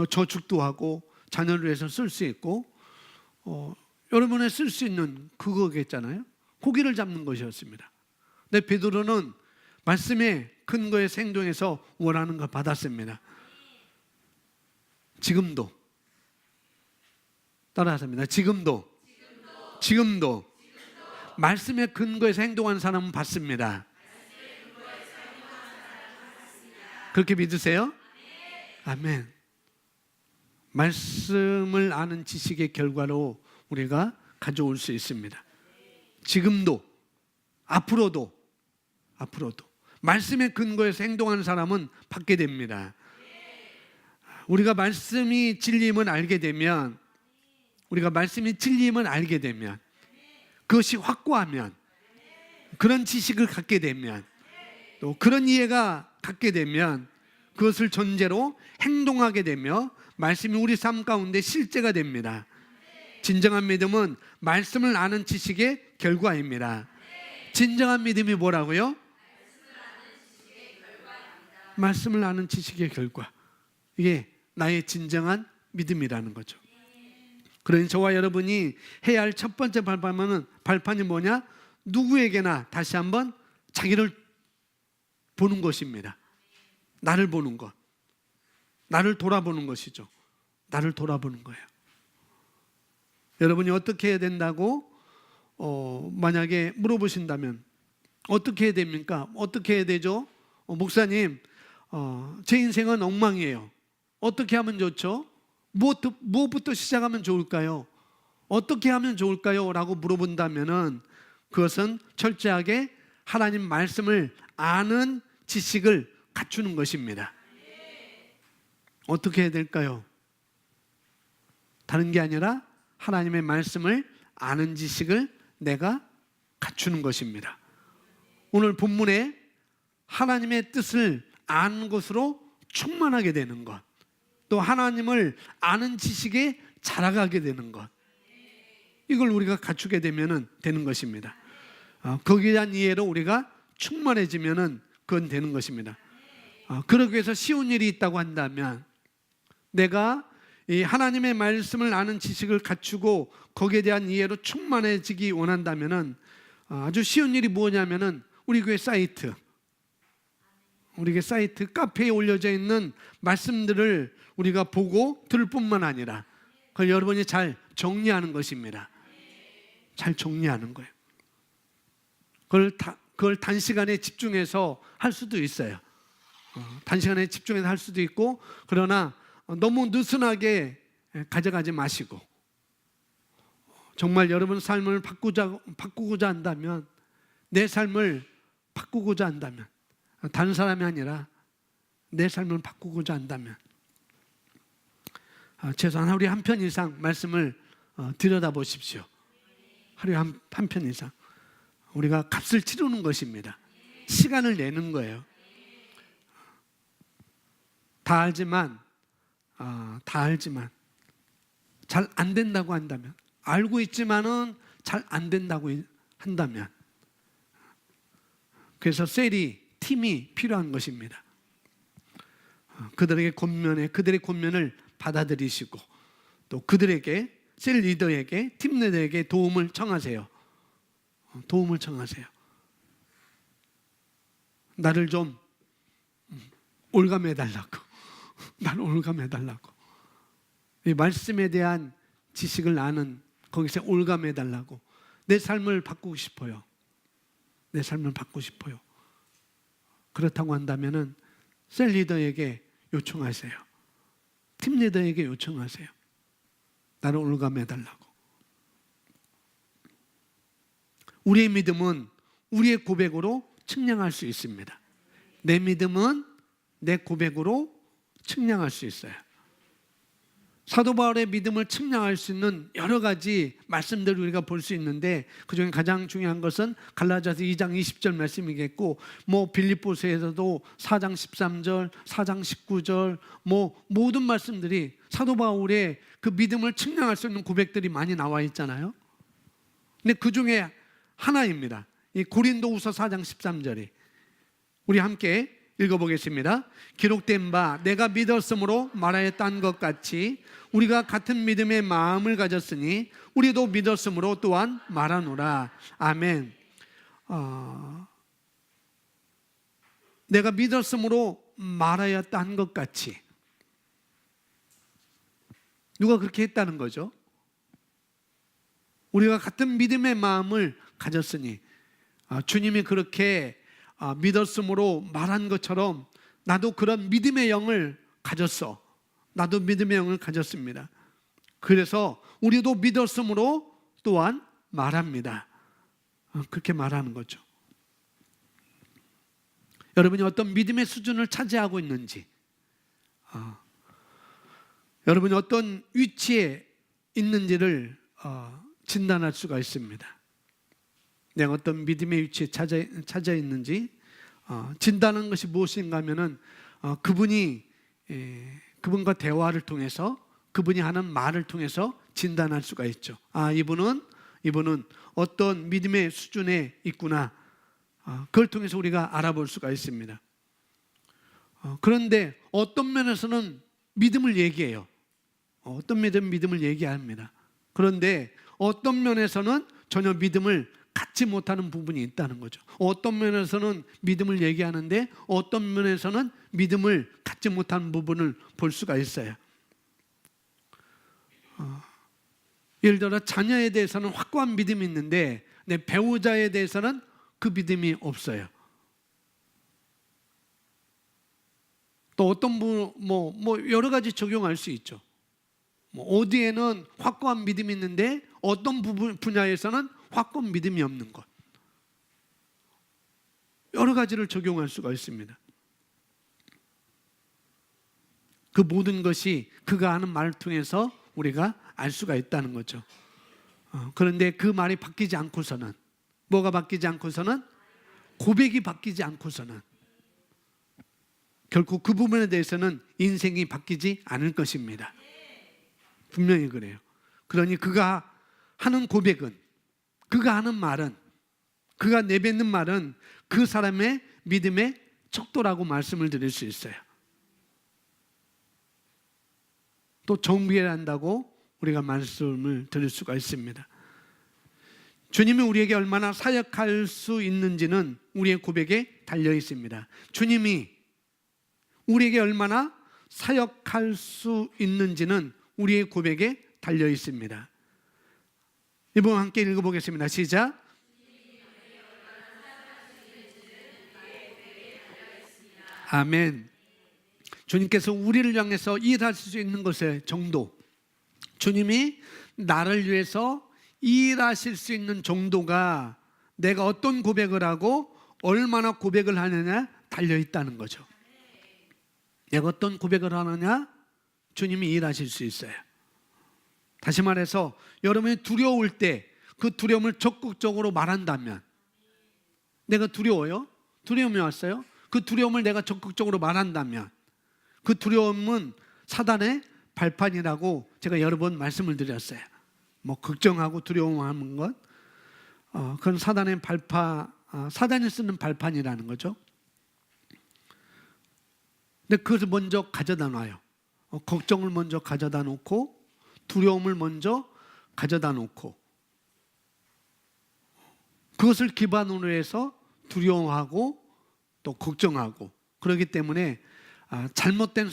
저축도 하고 자녀를 위해서 쓸 수 있고 여러 번에 쓸 수 있는 그거겠잖아요. 고기를 잡는 것이었습니다. 근데 베드로는 말씀에 근거해서 행동해서 원하는 걸 받았습니다. 지금도 따라하십니다. 지금도 말씀에 근거해서 행동하는 사람은 받습니다. 그렇게 믿으세요? 아멘. 말씀을 아는 지식의 결과로 우리가 가져올 수 있습니다. 지금도 앞으로도 말씀의 근거에서 행동하는 사람은 받게 됩니다. 우리가 말씀이 진리임을 알게 되면 그것이 확고하면, 그런 지식을 갖게 되면, 또 그런 이해가 갖게 되면 그것을 전제로 행동하게 되며 말씀이 우리 삶 가운데 실제가 됩니다. 진정한 믿음은 말씀을 아는 지식의 결과입니다. 진정한 믿음이 뭐라고요? 말씀을 아는 지식의 결과. 이게 나의 진정한 믿음이라는 거죠. 그러니 저와 여러분이 해야 할 첫 번째 발판이 뭐냐? 누구에게나 다시 한번 자기를 보는 것입니다. 나를 보는 것. 나를 돌아보는 것이죠. 나를 돌아보는 거예요. 여러분이 어떻게 해야 된다고 만약에 물어보신다면 어떻게 해야 됩니까? 어떻게 해야 되죠? 목사님, 제 인생은 엉망이에요. 어떻게 하면 좋죠? 무엇부터 시작하면 좋을까요? 어떻게 하면 좋을까요? 라고 물어본다면은 그것은 철저하게 하나님 말씀을 아는 지식을 갖추는 것입니다. 어떻게 해야 될까요? 다른 게 아니라 하나님의 말씀을 아는 지식을 내가 갖추는 것입니다. 오늘 본문에 하나님의 뜻을 아는 것으로 충만하게 되는 것, 또 하나님을 아는 지식에 자라가게 되는 것, 이걸 우리가 갖추게 되면 되는 것입니다. 거기에 대한 이해로 우리가 충만해지면 그건 되는 것입니다. 그러기 위해서 쉬운 일이 있다고 한다면, 내가 이 하나님의 말씀을 아는 지식을 갖추고 거기에 대한 이해로 충만해지기 원한다면 아주 쉬운 일이 뭐냐면은 우리 교회 사이트 카페에 올려져 있는 말씀들을 우리가 보고 들을 뿐만 아니라 그걸 여러분이 잘 정리하는 것입니다. 잘 정리하는 거예요. 그걸 단시간에 집중해서 할 수도 있어요. 단시간에 집중해서 할 수도 있고, 그러나 너무 느슨하게 가져가지 마시고, 정말 여러분 삶을 바꾸고자 한다면, 내 삶을 바꾸고자 한다면, 다른 사람이 아니라 내 삶을 바꾸고자 한다면 최소한 하루에 한 편 이상 말씀을 들여다보십시오. 하루에 한 편 이상. 우리가 값을 치르는 것입니다. 시간을 내는 거예요. 다 알지만 잘 안 된다고 한다면, 알고 있지만은 잘 안 된다고 한다면, 그래서 팀이 필요한 것입니다. 그들의 권면을 받아들이시고, 또 그들에게, 셀 리더에게, 팀 리더에게 도움을 청하세요. 나를 좀 올감해달라고. 나를 올감해달라고. 이 말씀에 대한 지식을 아는 거기서 올감해달라고. 내 삶을 바꾸고 싶어요. 그렇다고 한다면은 셀 리더에게 요청하세요. 팀 리더에게 요청하세요. 나를 올감해달라고. 우리의 믿음은 우리의 고백으로 측량할 수 있습니다. 내 믿음은 내 고백으로 측량할 수 있어요. 사도 바울의 믿음을 측량할 수 있는 여러 가지 말씀들을 우리가 볼 수 있는데, 그중에 가장 중요한 것은 갈라디아서 2장 20절 말씀이겠고, 빌립보서에서도 4장 13절, 4장 19절, 모든 말씀들이 사도 바울의 그 믿음을 측량할 수 있는 고백들이 많이 나와 있잖아요. 근데 그 중에 하나입니다. 이 고린도후서 4장 13절이. 우리 함께 읽어보겠습니다. 기록된 바 내가 믿었으므로 말하였던 것 같이 우리가 같은 믿음의 마음을 가졌으니 우리도 믿었으므로 또한 말하노라. 아멘. 내가 믿었으므로 말하였던 것 같이. 누가 그렇게 했다는 거죠? 우리가 같은 믿음의 마음을 가졌으니, 주님이 그렇게 믿었으므로 말한 것처럼 나도 그런 믿음의 영을 가졌어. 나도 믿음의 영을 가졌습니다. 그래서 우리도 믿었으므로 또한 말합니다. 그렇게 말하는 거죠. 여러분이 어떤 믿음의 수준을 차지하고 있는지, 여러분이 어떤 위치에 있는지를 진단할 수가 있습니다. 내가 어떤 믿음의 위치에 찾아 있는지 진단하는 것이 무엇인가 하면은 그분과 대화를 통해서, 그분이 하는 말을 통해서 진단할 수가 있죠. 이분은 어떤 믿음의 수준에 있구나. 그걸 통해서 우리가 알아볼 수가 있습니다. 그런데 어떤 면에서는 믿음을 얘기해요. 어떤 믿음을 얘기합니다. 그런데 어떤 면에서는 전혀 믿음을 갖지 못하는 부분이 있다는 거죠. 어떤 면에서는 믿음을 얘기하는데 어떤 면에서는 믿음을 갖지 못하는 부분을 볼 수가 있어요. 예를 들어 자녀에 대해서는 확고한 믿음이 있는데 내 배우자에 대해서는 그 믿음이 없어요. 또 어떤 여러 가지 적용할 수 있죠. 어디에는 확고한 믿음이 있는데 어떤 분야에서는 확고한 믿음이 없는 것. 여러 가지를 적용할 수가 있습니다. 그 모든 것이 그가 하는 말을 통해서 우리가 알 수가 있다는 거죠. 그런데 그 말이 바뀌지 않고서는, 뭐가 바뀌지 않고서는? 고백이 바뀌지 않고서는 결코 그 부분에 대해서는 인생이 바뀌지 않을 것입니다. 분명히 그래요. 그러니 그가 하는 고백은, 그가 하는 말은, 그가 내뱉는 말은 그 사람의 믿음의 척도라고 말씀을 드릴 수 있어요. 또 정비한다고 우리가 말씀을 드릴 수가 있습니다. 주님이 우리에게 얼마나 사역할 수 있는지는 우리의 고백에 달려 있습니다. 주님이 우리에게 얼마나 사역할 수 있는지는 우리의 고백에 달려 있습니다. 이번 함께 읽어보겠습니다. 시작. 아멘. 주님께서 우리를 향해서 일하실 수 있는 것의 정도, 주님이 나를 위해서 일하실 수 있는 정도가 내가 어떤 고백을 하고 얼마나 고백을 하느냐 달려 있다는 거죠. 내가 어떤 고백을 하느냐 주님이 일하실 수 있어요. 다시 말해서 여러분이 두려울 때 그 두려움을 적극적으로 말한다면, 내가 두려워요? 두려움이 왔어요? 그 두려움을 내가 적극적으로 말한다면 그 두려움은 사단의 발판이라고 제가 여러 번 말씀을 드렸어요. 걱정하고 두려워하는 것, 그건 사단의 사단이 쓰는 발판이라는 거죠. 근데 그것을 먼저 가져다 놔요. 걱정을 먼저 가져다 놓고 두려움을 먼저 가져다 놓고 그것을 기반으로 해서 두려워하고 또 걱정하고, 그렇기 때문에 잘못된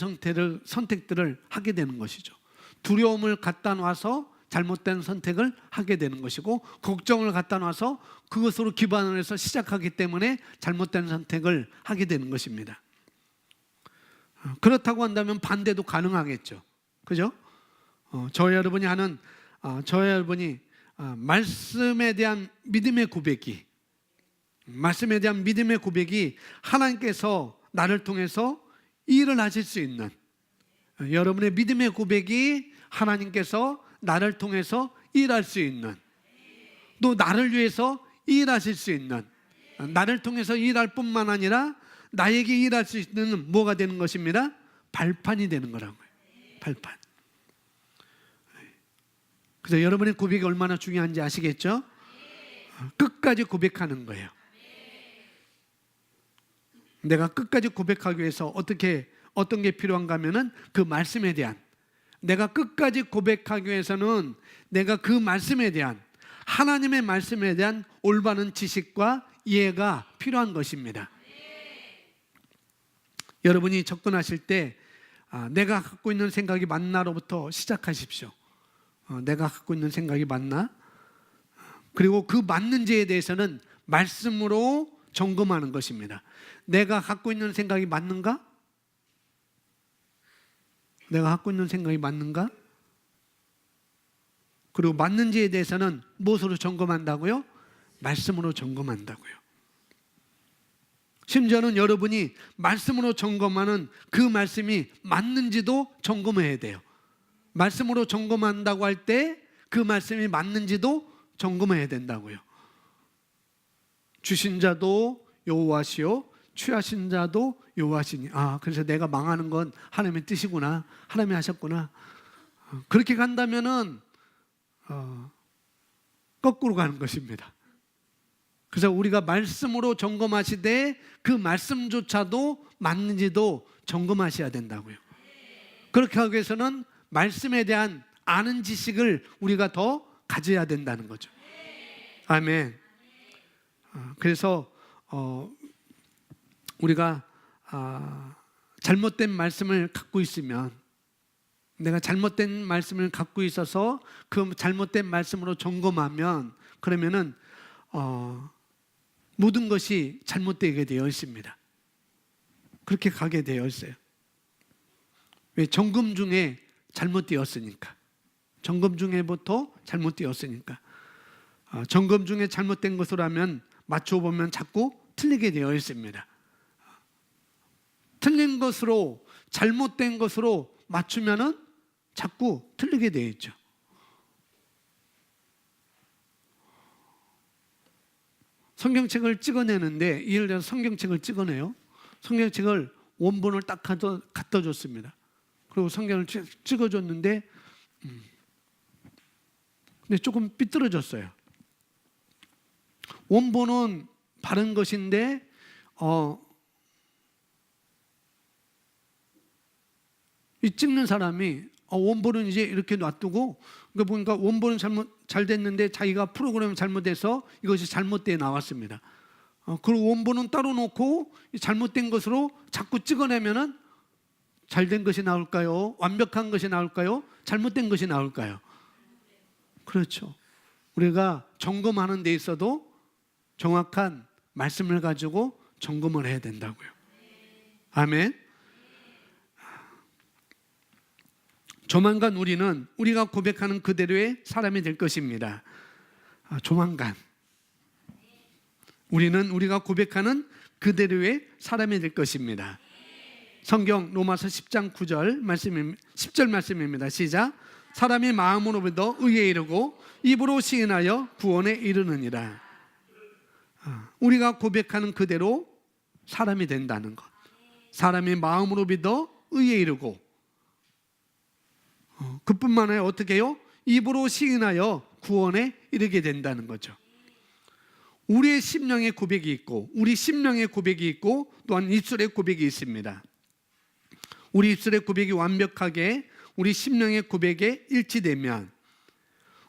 선택들을 하게 되는 것이죠. 두려움을 갖다 놔서 잘못된 선택을 하게 되는 것이고, 걱정을 갖다 놔서 그것으로 기반을 해서 시작하기 때문에 잘못된 선택을 하게 되는 것입니다. 그렇다고 한다면 반대도 가능하겠죠. 그죠? 저와 여러분이 말씀에 대한 믿음의 고백이, 하나님께서 나를 통해서 일을 하실 수 있는, 여러분의 믿음의 고백이 하나님께서 나를 통해서 일할 수 있는, 또 나를 위해서 일하실 수 있는, 나를 통해서 일할 뿐만 아니라 나에게 일할 수 있는 뭐가 되는 것입니다? 발판이 되는 거라고요. 발판. 그래서 여러분의 고백이 얼마나 중요한지 아시겠죠? 끝까지 고백하는 거예요. 내가 끝까지 고백하기 위해서 어떤 게 필요한가 하면은 그 말씀에 대한, 내가 끝까지 고백하기 위해서는 내가 그 말씀에 대한, 하나님의 말씀에 대한 올바른 지식과 이해가 필요한 것입니다. 여러분이 접근하실 때 내가 갖고 있는 생각이 맞나로부터 시작하십시오. 내가 갖고 있는 생각이 맞나? 그리고 그 맞는지에 대해서는 말씀으로 점검하는 것입니다. 내가 갖고 있는 생각이 맞는가? 내가 갖고 있는 생각이 맞는가? 그리고 맞는지에 대해서는 무엇으로 점검한다고요? 말씀으로 점검한다고요. 심지어는 여러분이 말씀으로 점검하는 그 말씀이 맞는지도 점검해야 돼요. 말씀으로 점검한다고 할 때 그 말씀이 맞는지도 점검해야 된다고요. 주신 자도 여호와시요 취하신 자도 여호와시니. 그래서 내가 망하는 건 하나님의 뜻이구나, 하나님이 하셨구나. 그렇게 간다면은 거꾸로 가는 것입니다. 그래서 우리가 말씀으로 점검하시되 그 말씀조차도 맞는지도 점검하셔야 된다고요. 그렇게 하기 위해서는 말씀에 대한 아는 지식을 우리가 더 가져야 된다는 거죠. 아멘. 그래서 우리가 잘못된 말씀을 갖고 있으면, 내가 잘못된 말씀을 갖고 있어서 그 잘못된 말씀으로 점검하면, 그러면은 모든 것이 잘못되게 되어 있습니다. 그렇게 가게 되어 있어요. 왜? 점검 중에 잘못되었으니까. 점검 중에부터 잘못되었으니까. 점검 중에 잘못된 것으로 하면 맞춰보면 자꾸 틀리게 되어 있습니다. 틀린 것으로, 잘못된 것으로 맞추면은 자꾸 틀리게 되어 있죠. 성경책을 찍어내는데, 예를 들어서 성경책을 찍어내요. 성경책을 원본을 딱 갖다 줬습니다. 그리고 성경을 찍어줬는데 근데 조금 삐뚤어졌어요. 원본은 바른 것인데 이 찍는 사람이 원본은 이제 이렇게 놔두고, 그러니까 보니까 원본은 잘 됐는데 자기가 프로그램이 잘못돼서 이것이 잘못되어 나왔습니다. 그리고 원본은 따로 놓고 잘못된 것으로 자꾸 찍어내면은 잘된 것이 나올까요? 완벽한 것이 나올까요? 잘못된 것이 나올까요? 그렇죠. 우리가 점검하는 데 있어도 정확한 말씀을 가지고 점검을 해야 된다고요. 아멘. 조만간 우리는 우리가 고백하는 그대로의 사람이 될 것입니다. 조만간 우리는 우리가 고백하는 그대로의 사람이 될 것입니다. 성경 로마서 10장 9절 말씀입니다. 10절 말씀입니다. 시작. 사람이 마음으로 믿어 의에 이르고 입으로 시인하여 구원에 이르느니라. 우리가 고백하는 그대로 사람이 된다는 것. 사람이 마음으로 믿어 의에 이르고, 그뿐만 아니라 어떻게 해요? 입으로 시인하여 구원에 이르게 된다는 거죠. 우리의 심령의 고백이 있고, 우리 심령의 고백이 있고, 또한 입술의 고백이 있습니다. 우리 입술의 고백이 완벽하게 우리 심령의 고백에 일치되면,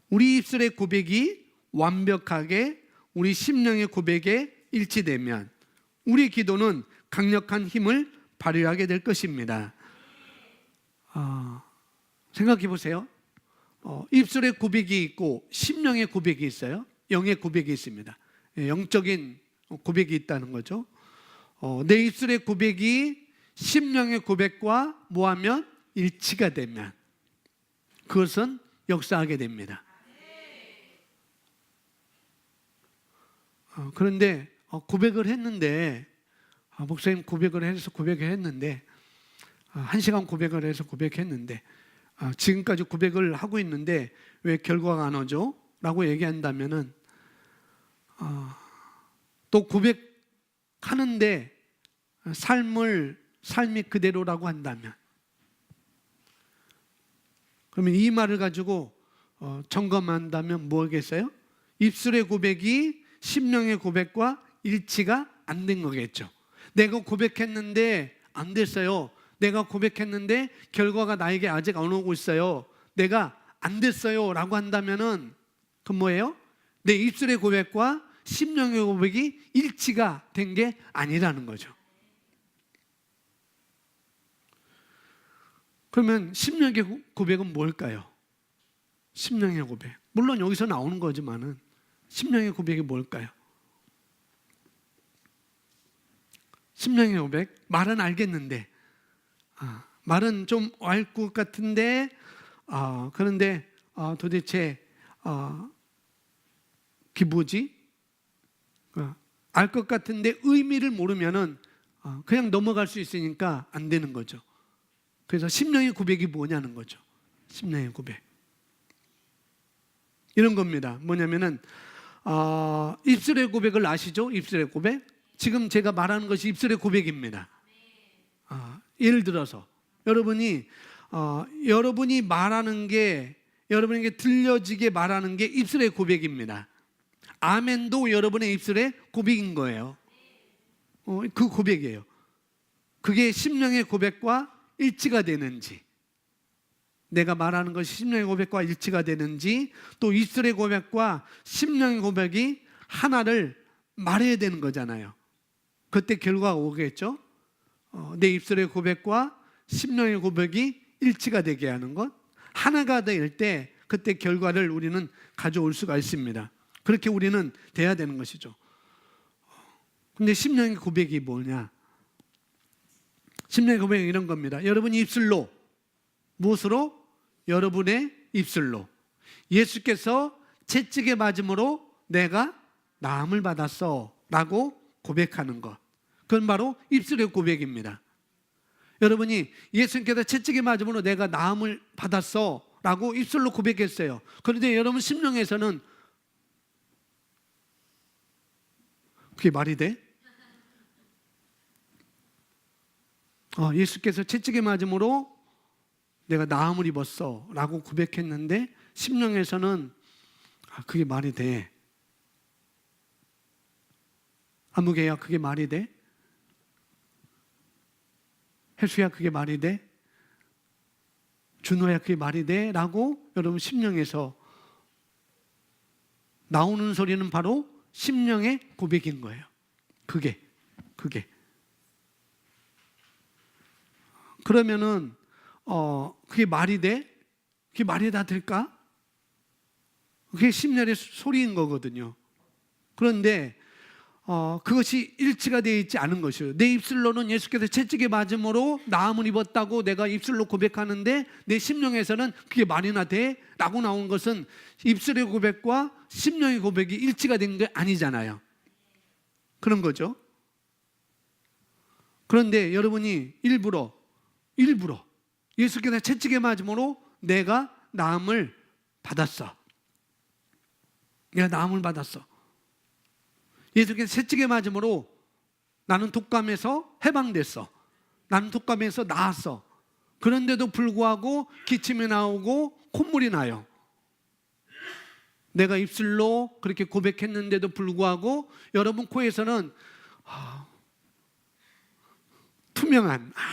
우리 입술의 고백이 완벽하게 우리 심령의 고백에 일치되면 우리 기도는 강력한 힘을 발휘하게 될 것입니다. 생각해 보세요. 입술의 고백이 있고 심령의 고백이 있어요. 영의 고백이 있습니다. 영적인 고백이 있다는 거죠. 내 입술의 고백이 심령의 고백과 뭐하면 일치가 되면 그것은 역사하게 됩니다. 그런데 고백을 했는데, 목사님 고백을 해서 고백을 했는데, 1시간 고백을 해서 고백했는데, 지금까지 고백을 하고 있는데 왜 결과가 안 오죠? 라고 얘기한다면은, 또 고백하는데 삶이 그대로라고 한다면, 그러면 이 말을 가지고 점검한다면 뭐겠어요? 입술의 고백이 심령의 고백과 일치가 안 된 거겠죠. 내가 고백했는데 안 됐어요. 내가 고백했는데 결과가 나에게 아직 안 오고 있어요. 내가 안 됐어요 라고 한다면은 그건 뭐예요? 내 입술의 고백과 심령의 고백이 일치가 된 게 아니라는 거죠. 그러면 심령의 고백은 뭘까요? 심령의 고백, 물론 여기서 나오는 거지만은 심령의 고백이 뭘까요? 심령의 고백, 말은 알겠는데 말은 좀 알 것 같은데 그런데 도대체 그게 뭐지? 알 것 같은데 의미를 모르면은 그냥 넘어갈 수 있으니까 안 되는 거죠. 그래서 심령의 고백이 뭐냐는 거죠. 심령의 고백 이런 겁니다. 뭐냐면은 입술의 고백을 아시죠? 입술의 고백. 지금 제가 말하는 것이 입술의 고백입니다. 예를 들어서 여러분이 말하는 게 여러분에게 들려지게 말하는 게 입술의 고백입니다. 아멘도 여러분의 입술의 고백인 거예요. 그 고백이에요. 그게 심령의 고백과 일치가 되는지, 내가 말하는 것이 심령의 고백과 일치가 되는지, 또 입술의 고백과 심령의 고백이 하나를 말해야 되는 거잖아요. 그때 결과가 오겠죠. 내 입술의 고백과 심령의 고백이 일치가 되게 하는 것, 하나가 될 때 그때 결과를 우리는 가져올 수가 있습니다. 그렇게 우리는 돼야 되는 것이죠. 근데 심령의 고백이 뭐냐? 심령의 고백은 이런 겁니다. 여러분이 입술로, 무엇으로? 여러분의 입술로 예수께서 채찍에 맞음으로 내가 나음을 받았어 라고 고백하는 것, 그건 바로 입술의 고백입니다. 여러분이 예수님께서 채찍에 맞음으로 내가 나음을 받았어 라고 입술로 고백했어요. 그런데 여러분 심령에서는 그게 말이 돼? 예수께서 채찍에 맞음으로 내가 나음을 입었어 라고 고백했는데 심령에서는 그게 말이 돼? 아무개야 그게 말이 돼? 혜수야 그게 말이 돼? 준호야 그게 말이 돼? 라고 여러분 심령에서 나오는 소리는 바로 심령의 고백인 거예요. 그게 그러면은 그게 말이 돼? 그게 말이 다 될까? 그게 심령의 소리인 거거든요. 그런데 그것이 일치가 되어 있지 않은 것이에요. 내 입술로는 예수께서 채찍에 맞음으로 나음을 입었다고 내가 입술로 고백하는데 내 심령에서는 그게 말이나 돼? 라고 나온 것은 입술의 고백과 심령의 고백이 일치가 된 게 아니잖아요. 그런 거죠. 그런데 여러분이 일부러 예수께서 채찍에 맞음으로 내가 나음을 받았어. 내가 나음을 받았어. 예수께서 채찍에 맞음으로 나는 독감에서 해방됐어. 나는 독감에서 나았어. 그런데도 불구하고 기침이 나오고 콧물이 나요. 내가 입술로 그렇게 고백했는데도 불구하고 여러분 코에서는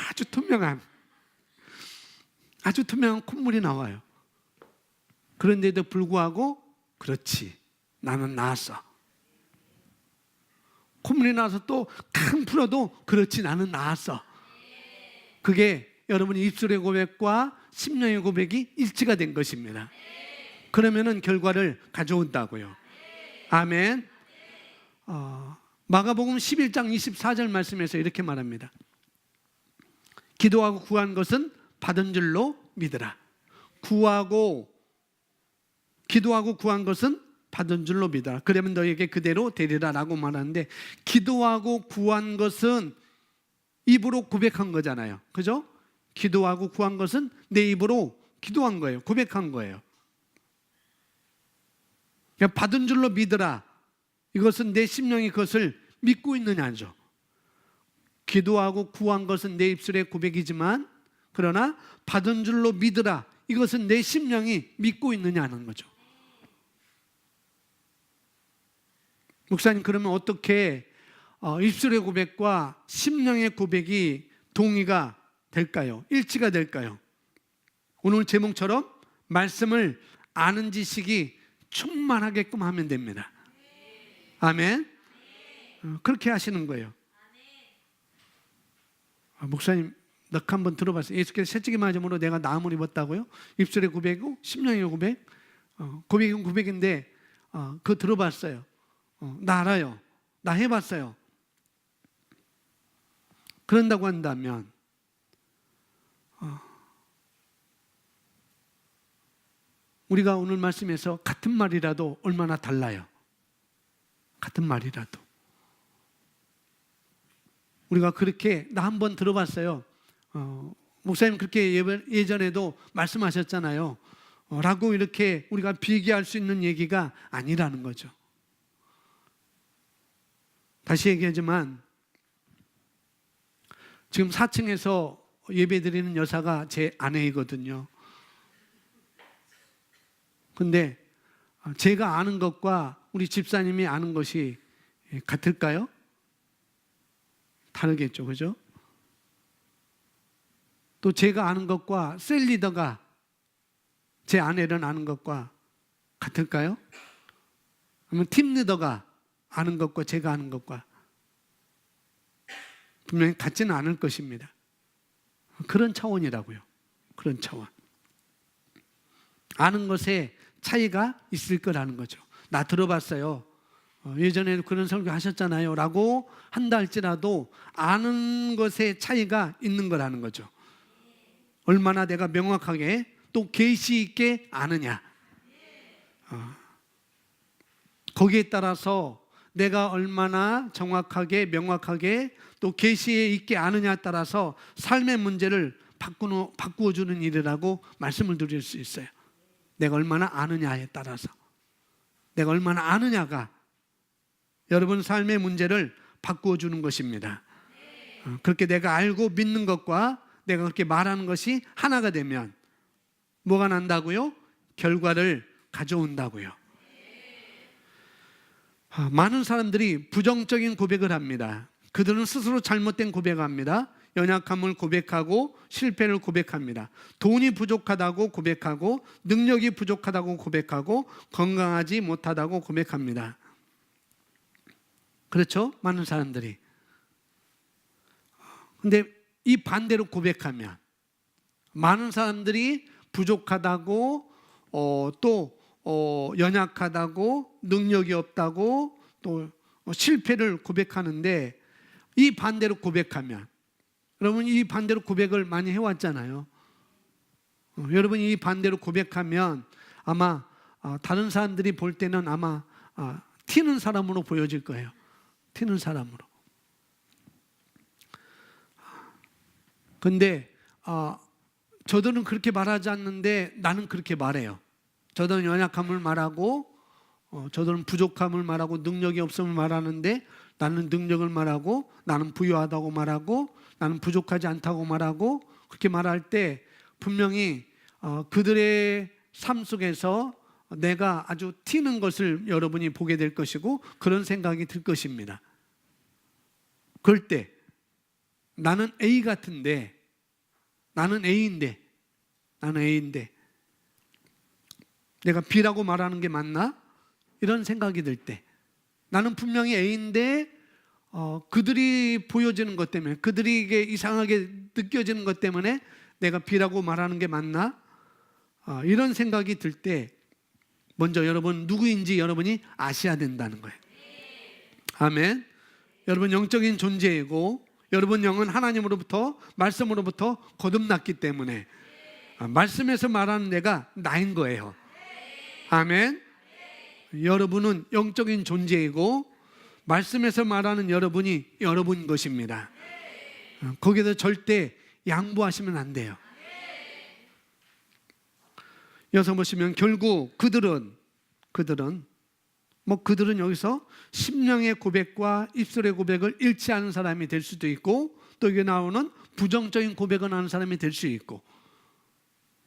아주 투명한 콧물이 나와요. 그런데도 불구하고 그렇지, 나는 나았어. 콧물이 나서 또 강 풀어도 그렇지, 나는 나았어. 그게 여러분의 입술의 고백과 심령의 고백이 일치가 된 것입니다. 그러면은 결과를 가져온다고요. 아멘. 마가복음 11장 24절 말씀에서 이렇게 말합니다. 기도하고 구한 것은 받은 줄로 믿으라. 기도하고 구한 것은 받은 줄로 믿어라. 그러면 너에게 그대로 되리라 라고 말하는데, 기도하고 구한 것은 입으로 고백한 거잖아요. 그죠? 기도하고 구한 것은 내 입으로 기도한 거예요. 고백한 거예요. 그러니까 받은 줄로 믿으라. 이것은 내 심령이 그것을 믿고 있느냐죠. 기도하고 구한 것은 내 입술의 고백이지만, 그러나 받은 줄로 믿으라. 이것은 내 심령이 믿고 있느냐는 거죠. 목사님, 그러면 어떻게 입술의 고백과 심령의 고백이 동의가 될까요? 일치가 될까요? 오늘 제목처럼 말씀을 아는 지식이 충만하게끔 하면 됩니다. 아멘. 그렇게 하시는 거예요. 목사님, 넉 한번 들어봤어요. 예수께서 채찍에 맞음으로 내가 나음을 입었다고요? 입술의 고백이고 심령의 고백. 고백은 고백인데 그거 들어봤어요. 나 알아요. 나 해봤어요. 그런다고 한다면 우리가 오늘 말씀에서 같은 말이라도 얼마나 달라요. 같은 말이라도. 우리가 그렇게 나 한번 들어봤어요. 목사님 그렇게 예전에도 말씀하셨잖아요. 라고 이렇게 우리가 비교할 수 있는 얘기가 아니라는 거죠. 다시 얘기하지만 지금 4층에서 예배드리는 여사가 제 아내이거든요. 근데 제가 아는 것과 우리 집사님이 아는 것이 같을까요? 다르겠죠, 그죠? 또 제가 아는 것과 셀리더가 제 아내를 아는 것과 같을까요? 아니면 팀 리더가 아는 것과 제가 아는 것과 분명히 같지는 않을 것입니다. 그런 차원이라고요. 그런 차원. 아는 것에 차이가 있을 거라는 거죠. 나 들어봤어요. 예전에도 그런 설교 하셨잖아요. 라고 한다 할지라도 아는 것에 차이가 있는 거라는 거죠. 얼마나 내가 명확하게 또 계시 있게 아느냐. 거기에 따라서 내가 얼마나 정확하게 명확하게 또 계시에 있게 아느냐에 따라서 삶의 문제를 바꾸어 주는 일이라고 말씀을 드릴 수 있어요. 내가 얼마나 아느냐에 따라서. 내가 얼마나 아느냐가 여러분 삶의 문제를 바꾸어 주는 것입니다. 그렇게 내가 알고 믿는 것과 내가 그렇게 말하는 것이 하나가 되면 뭐가 난다고요? 결과를 가져온다고요. 많은 사람들이 부정적인 고백을 합니다. 그들은 스스로 잘못된 고백을 합니다. 연약함을 고백하고 실패를 고백합니다. 돈이 부족하다고 고백하고 능력이 부족하다고 고백하고 건강하지 못하다고 고백합니다. 그렇죠? 많은 사람들이. 근데 이 반대로 고백하면 많은 사람들이 부족하다고 또 연약하다고 능력이 없다고 또 실패를 고백하는데 이 반대로 고백하면 여러분 이 반대로 고백을 많이 해왔잖아요. 여러분이 이 반대로 고백하면 아마 다른 사람들이 볼 때는 아마 튀는 사람으로 보여질 거예요. 튀는 사람으로. 근데 저들은 그렇게 말하지 않는데 나는 그렇게 말해요. 저들은 연약함을 말하고 저들은 부족함을 말하고 능력이 없음을 말하는데 나는 능력을 말하고 나는 부유하다고 말하고 나는 부족하지 않다고 말하고 그렇게 말할 때 분명히 그들의 삶 속에서 내가 아주 튀는 것을 여러분이 보게 될 것이고 그런 생각이 들 것입니다. 그럴 때 나는 A 같은데 나는 A인데 내가 B라고 말하는 게 맞나? 이런 생각이 들 때 나는 분명히 A인데 그들이 보여지는 것 때문에 그들에게 이상하게 느껴지는 것 때문에 내가 B라고 말하는 게 맞나? 이런 생각이 들 때 먼저 여러분 누구인지 여러분이 아셔야 된다는 거예요. 아멘. 여러분 영적인 존재이고 여러분 영은 하나님으로부터 말씀으로부터 거듭났기 때문에 말씀에서 말하는 내가 나인 거예요. 아멘. 여러분은 영적인 존재이고 말씀에서 말하는 여러분이 여러분 것입니다. 거기에서 절대 양보하시면 안 돼요. 여기서 보시면 결국 그들은 여기서 심령의 고백과 입술의 고백을 잃지 않은 사람이 될 수도 있고 또 여기 나오는 부정적인 고백을 하는 사람이 될 수 있고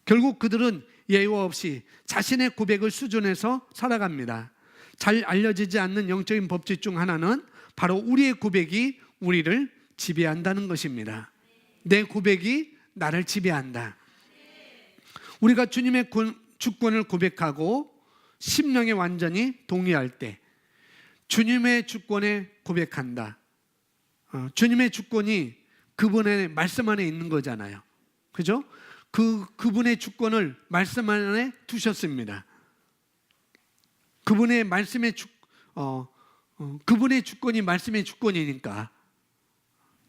결국 그들은 예외 없이 자신의 고백을 수준해서 살아갑니다. 잘 알려지지 않는 영적인 법칙 중 하나는 바로 우리의 고백이 우리를 지배한다는 것입니다. 내 고백이 나를 지배한다. 우리가 주님의 주권을 고백하고 심령에 완전히 동의할 때 주님의 주권에 고백한다. 주님의 주권이 그분의 말씀 안에 있는 거잖아요. 그죠? 그분의 주권을 말씀 안에 두셨습니다. 그분의 말씀의 그분의 주권이 말씀의 주권이니까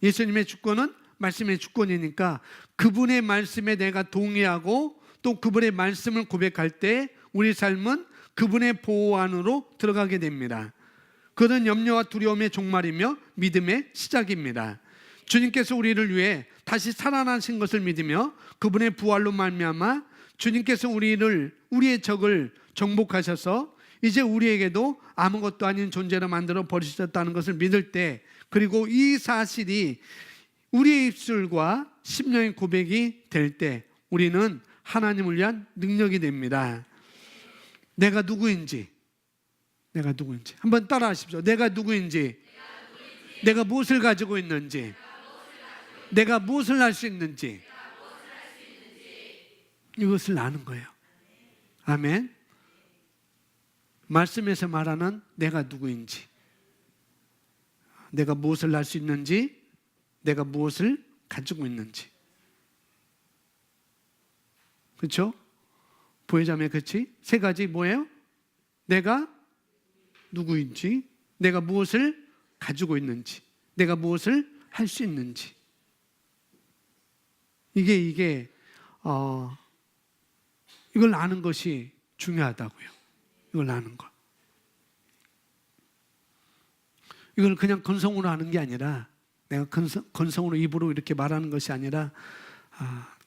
예수님의 주권은 말씀의 주권이니까 그분의 말씀에 내가 동의하고 또 그분의 말씀을 고백할 때 우리 삶은 그분의 보호 안으로 들어가게 됩니다. 그것은 염려와 두려움의 종말이며 믿음의 시작입니다. 주님께서 우리를 위해 다시 살아나신 것을 믿으며 그분의 부활로 말미암아 주님께서 우리의 적을 정복하셔서 이제 우리에게도 아무것도 아닌 존재로 만들어 버리셨다는 것을 믿을 때, 그리고 이 사실이 우리의 입술과 심령의 고백이 될 때 우리는 하나님을 위한 능력이 됩니다. 내가 누구인지 한번 따라 하십시오. 내가 누구인지, 내가 무엇을 가지고 있는지, 내가 무엇을 할 수 있는지, 이것을 아는 거예요. 아멘. 말씀에서 말하는 내가 누구인지, 내가 무엇을 할 수 있는지, 내가 무엇을 가지고 있는지. 그렇죠? 부회자매, 그렇지? 세 가지 뭐예요? 내가 누구인지, 내가 무엇을 가지고 있는지, 내가 무엇을 할 수 있는지. 이게 이걸 아는 것이 중요하다고요. 이걸 아는 것. 이걸 그냥 건성으로 하는 게 아니라, 내가 건성으로 입으로 이렇게 말하는 것이 아니라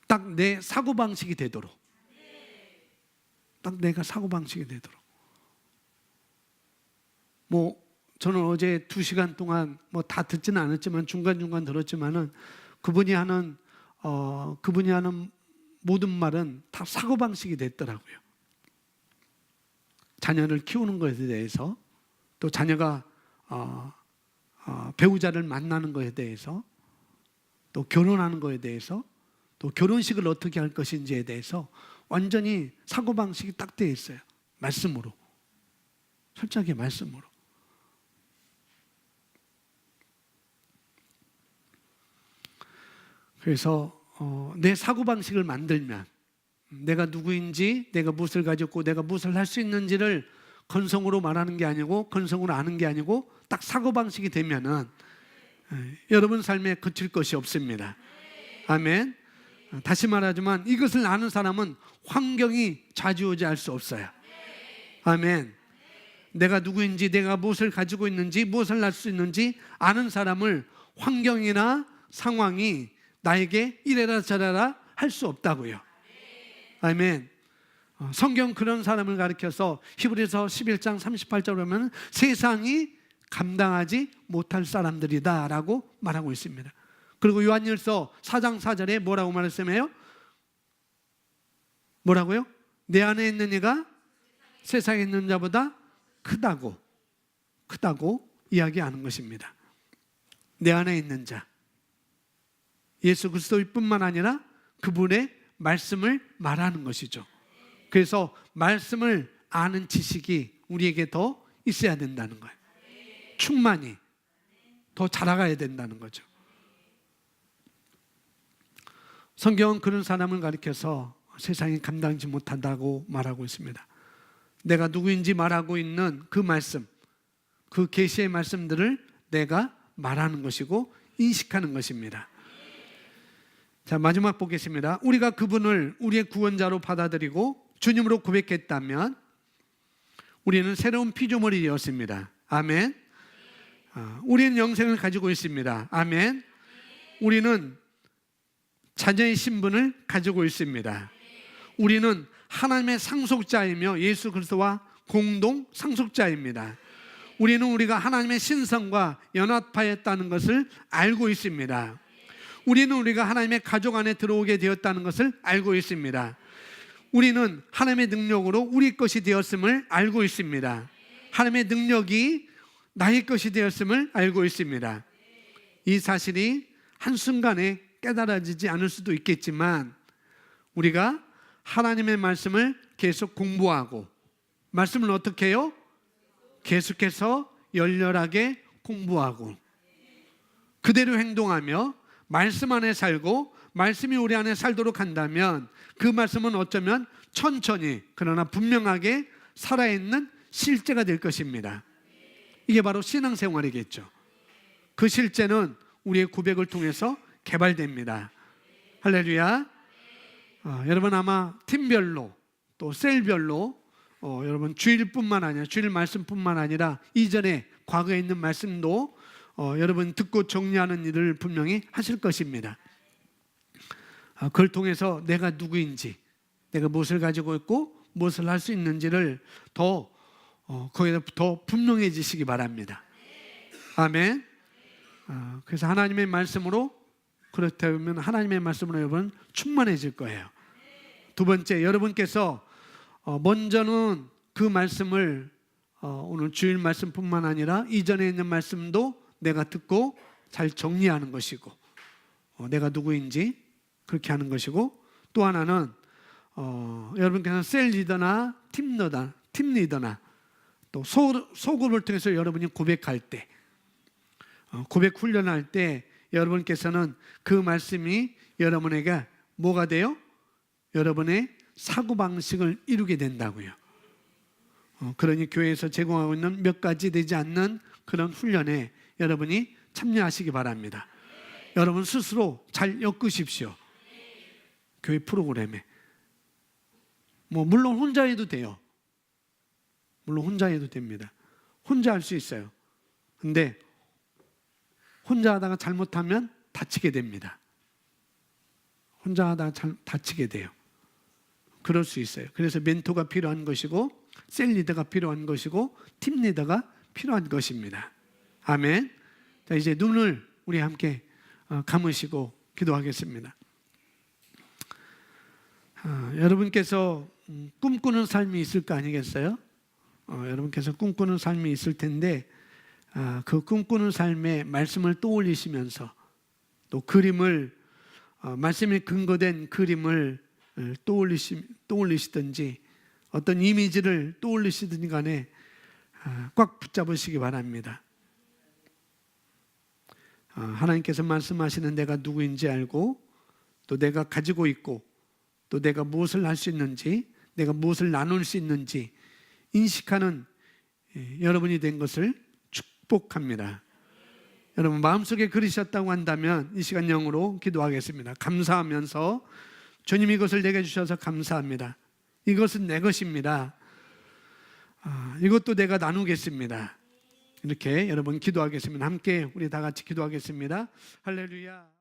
딱 내 사고방식이 되도록, 딱 내가 사고방식이 되도록. 저는 어제 2시간 동안 다 듣지는 않았지만 중간중간 들었지만은 그분이 하는 모든 말은 다 사고방식이 됐더라고요. 자녀를 키우는 것에 대해서, 또 자녀가 배우자를 만나는 것에 대해서, 또 결혼하는 것에 대해서, 또 결혼식을 어떻게 할 것인지에 대해서 완전히 사고방식이 딱 되어 있어요. 말씀으로, 철저하게 말씀으로. 그래서 내 사고방식을 만들면, 내가 누구인지, 내가 무엇을 가졌고 내가 무엇을 할 수 있는지를 건성으로 말하는 게 아니고, 건성으로 아는 게 아니고 딱 사고방식이 되면은 여러분 삶에 그칠 것이 없습니다. 아멘. 다시 말하지만 이것을 아는 사람은 환경이 좌지우지할 수 없어요. 아멘. 내가 누구인지, 내가 무엇을 가지고 있는지, 무엇을 할 수 있는지 아는 사람을 환경이나 상황이 나에게 이래라 저래라 할 수 없다고요. 아멘. 성경 그런 사람을 가리켜서 히브리서 11장 38절 보면 세상이 감당하지 못할 사람들이다 라고 말하고 있습니다. 그리고 요한일서 4장 4절에 뭐라고 말했으며요? 뭐라고요? 내 안에 있는 이가 세상에 있는 자보다 크다고 이야기하는 것입니다. 내 안에 있는 자, 예수 그리스도뿐만 아니라 그분의 말씀을 말하는 것이죠. 그래서 말씀을 아는 지식이 우리에게 더 있어야 된다는 거예요. 충만히 더 자라가야 된다는 거죠. 성경은 그런 사람을 가리켜서 세상이 감당하지 못한다고 말하고 있습니다. 내가 누구인지 말하고 있는 그 말씀, 그 계시의 말씀들을 내가 말하는 것이고 인식하는 것입니다. 자, 마지막 보겠습니다. 우리가 그분을 우리의 구원자로 받아들이고 주님으로 고백했다면 우리는 새로운 피조물이 되었습니다. 아멘. 우리는 영생을 가지고 있습니다. 아멘. 우리는 자녀의 신분을 가지고 있습니다. 우리는 하나님의 상속자이며 예수 그리스도와 공동 상속자입니다. 우리는 우리가 하나님의 신성과 연합하였다는 것을 알고 있습니다. 우리는 우리가 하나님의 가족 안에 들어오게 되었다는 것을 알고 있습니다. 우리는 하나님의 능력으로 우리 것이 되었음을 알고 있습니다. 하나님의 능력이 나의 것이 되었음을 알고 있습니다. 이 사실이 한순간에 깨달아지지 않을 수도 있겠지만 우리가 하나님의 말씀을 계속 공부하고, 말씀을 어떻게 해요? 계속해서 열렬하게 공부하고 그대로 행동하며 말씀 안에 살고 말씀이 우리 안에 살도록 한다면 그 말씀은 어쩌면 천천히 그러나 분명하게 살아있는 실제가 될 것입니다. 이게 바로 신앙생활이겠죠. 그 실제는 우리의 고백을 통해서 개발됩니다. 할렐루야. 여러분 아마 팀별로 또 셀별로 여러분 주일뿐만 아니라 주일 말씀뿐만 아니라 이전에 과거에 있는 말씀도 여러분 듣고 정리하는 일을 분명히 하실 것입니다. 그걸 통해서 내가 누구인지, 내가 무엇을 가지고 있고 무엇을 할 수 있는지를 거기에 더 분명해지시기 바랍니다. 아멘. 그래서 하나님의 말씀으로, 그렇다면 하나님의 말씀으로 여러분 충만해질 거예요. 두 번째, 여러분께서 먼저는 그 말씀을 오늘 주일 말씀뿐만 아니라 이전에 있는 말씀도 내가 듣고 잘 정리하는 것이고, 내가 누구인지 그렇게 하는 것이고, 또 하나는 여러분께서 셀 리더나 팀 리더나 또 소그룹을 통해서 여러분이 고백할 때, 고백 훈련할 때 여러분께서는 그 말씀이 여러분에게 뭐가 돼요? 여러분의 사고방식을 이루게 된다고요. 그러니 교회에서 제공하고 있는 몇 가지 되지 않는 그런 훈련에 여러분이 참여하시기 바랍니다. 여러분 스스로 잘 엮으십시오. 교회 프로그램에. 물론 혼자 해도 돼요. 물론 혼자 해도 됩니다. 혼자 할 수 있어요. 근데 혼자 하다가 잘못하면 다치게 됩니다. 혼자 하다가 다치게 돼요. 그럴 수 있어요. 그래서 멘토가 필요한 것이고, 셀 리더가 필요한 것이고, 팀 리더가 필요한 것입니다. 아멘. 자, 이제 눈을 우리 함께 감으시고 기도하겠습니다. 여러분께서 꿈꾸는 삶이 있을 거 아니겠어요? 여러분께서 꿈꾸는 삶이 있을 텐데, 그 꿈꾸는 삶의 말씀을 떠올리시면서 또 그림을, 말씀에 근거된 그림을 떠올리시든지 어떤 이미지를 떠올리시든지 간에 꽉 붙잡으시기 바랍니다. 하나님께서 말씀하시는 내가 누구인지 알고, 또 내가 가지고 있고, 또 내가 무엇을 할 수 있는지, 내가 무엇을 나눌 수 있는지 인식하는 여러분이 된 것을 축복합니다. 여러분 마음속에 그리셨다고 한다면 이 시간 영으로 기도하겠습니다. 감사하면서, 주님 이것을 내게 주셔서 감사합니다. 이것은 내 것입니다. 이것도 내가 나누겠습니다. 이렇게 여러분 기도하겠습니다. 함께 우리 다 같이 기도하겠습니다. 할렐루야.